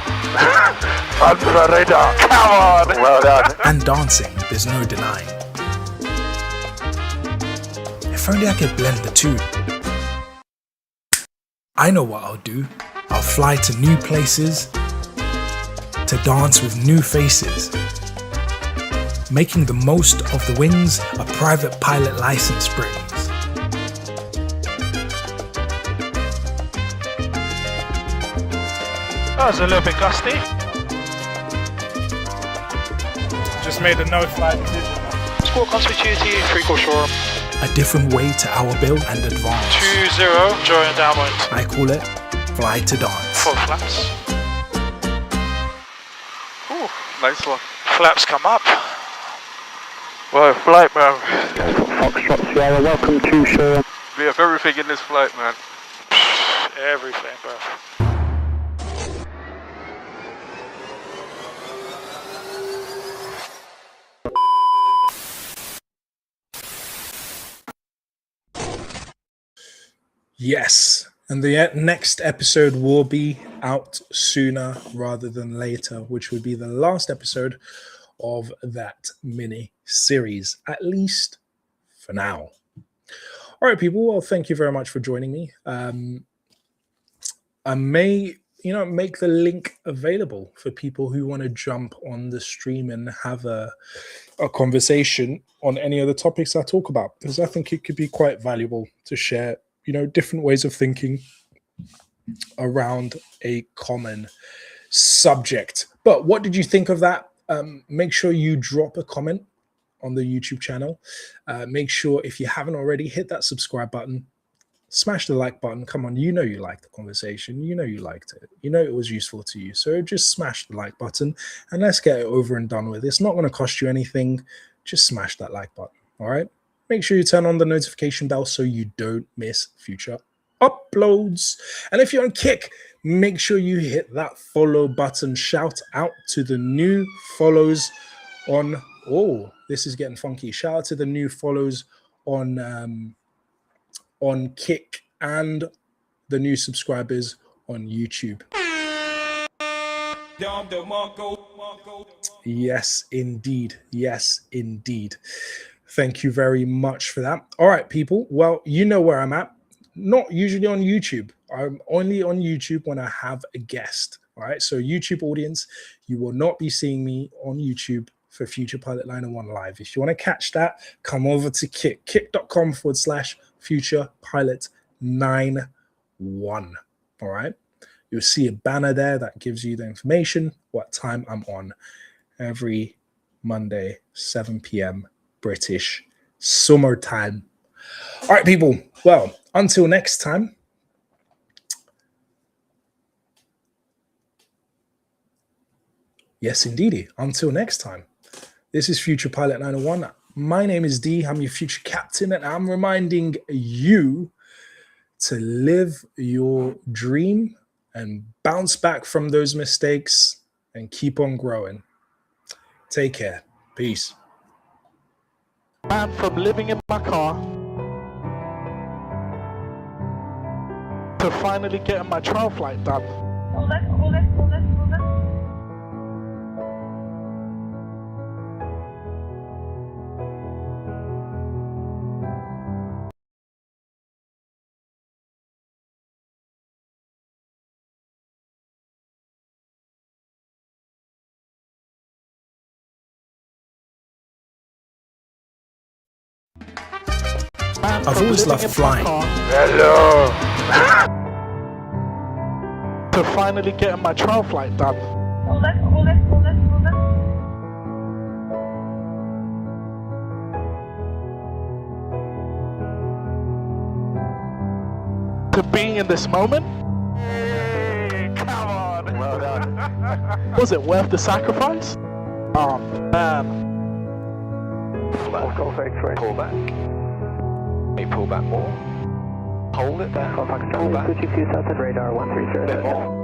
Radar. Come on. Well done. And dancing, there's no denying. If only I could blend the two. I know what I'll do. I'll fly to new places, to dance with new faces, making the most of the wings a private pilot license brings. That was a little bit gusty. just made a no-fly decision. Squawk constitute 3 call shore. A different way to our build and advance. 2-0, join downwind. I call it fly to dance. Full flaps. Ooh, nice one. Flaps come up. Well, flight, man. Foxtrot Sierra, welcome to shore. We have everything in this flight, man. Everything, bro. Yes, and the next episode will be out sooner rather than later, which would be the last episode of that mini series, at least for now. All right, people. Well, thank you very much for joining me. I may, make the link available for people who want to jump on the stream and have a conversation on any of the topics I talk about, because I think it could be quite valuable to share, different ways of thinking around a common subject. But what did you think of that? Make sure you drop a comment on the YouTube channel. Make sure, if you haven't already, hit that subscribe button, smash the like button. Come on, you liked the conversation, you liked it, it was useful to you, so just smash the like button and let's get it over and done with. It's not going to cost you anything. Just smash that like button. All right, make sure you turn on the notification bell so you don't miss future uploads. And if you're on Kick, make sure you hit that follow button. Shout out to the new follows on this is getting funky. Shout out to the new follows on Kick and the new subscribers on YouTube. Yes, indeed. Yes, indeed. Thank you very much for that. All right, people. Well, you know where I'm at. Not usually on YouTube. I'm only on YouTube when I have a guest. All right. So YouTube audience, you will not be seeing me on YouTube for Future Pilot 901 Live. If you want to catch that, come over to Kick, kick.com/Future Pilot 91. All right. You'll see a banner there that gives you the information, what time I'm on every Monday, 7 p.m. British summertime. All right, people. Well, until next time. Yes, indeedy. Until next time. This is Future Pilot 901. My name is D. I'm your future captain, and I'm reminding you to live your dream and bounce back from those mistakes and keep on growing. Take care. Peace. Man, from living in my car to finally getting my trial flight done. Man, I've always loved flying. Hello. To finally getting my trial flight done. To being in this moment. Hey, come on. Well done. Was it worth the sacrifice? Oh man. Flat. Pull back. May pull back more. Hold it there. Pull back. Radar 130. Bit more.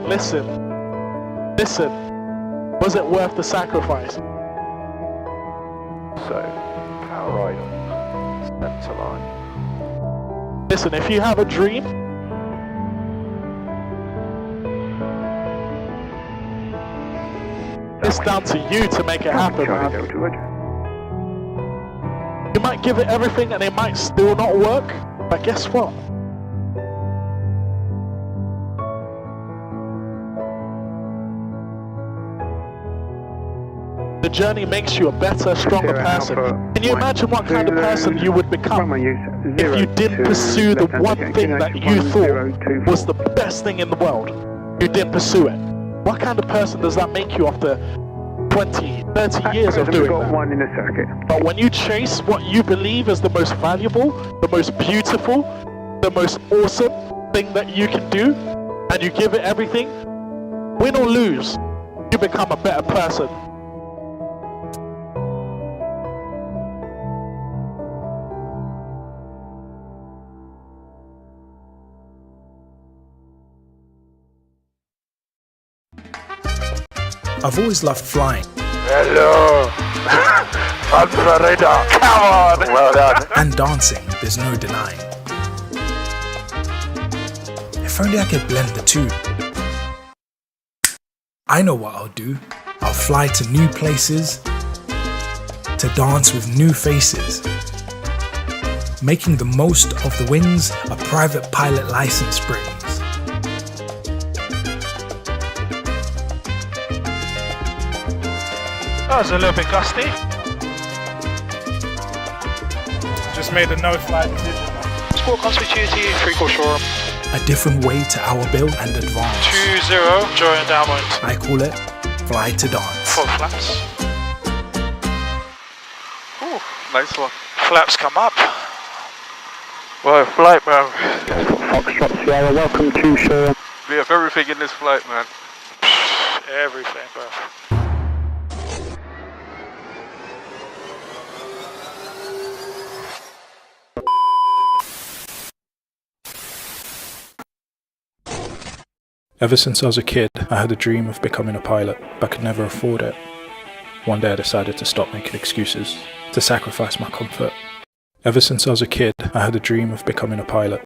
Listen. Was it worth the sacrifice? So, power right, center line. Listen, if you have a dream, it's down to you to make it happen, man. You might give it everything and it might still not work, but guess what? The journey makes you a better, stronger person. Can you imagine what kind of person you would become if you didn't pursue the one thing that you thought was the best thing in the world? You didn't pursue it. What kind of person does that make you after 20, 30 years of doing that? But when you chase what you believe is the most valuable, the most beautiful, the most awesome thing that you can do, and you give it everything, win or lose, you become a better person. I've always loved flying. Hello! Come on! Well done. And dancing, there's no denying. If only I could blend the two. I know what I'll do. I'll fly to new places, to dance with new faces. Making the most of the wings a private pilot license brings. That was a little bit gusty. Just made a no-fly decision. Sport conspicuity, 3-quarter shore. A different way to our build and advance. 2-0, joy endowment. I call it fly to dance. 4 flaps. Ooh, nice one. Flaps come up. Well, flight, man. Foxtrot Sierra, welcome to shore. We have everything in this flight, man. Everything, bro. Ever since I was a kid, I had a dream of becoming a pilot, but could never afford it. One day I decided to stop making excuses, to sacrifice my comfort. Ever since I was a kid, I had a dream of becoming a pilot,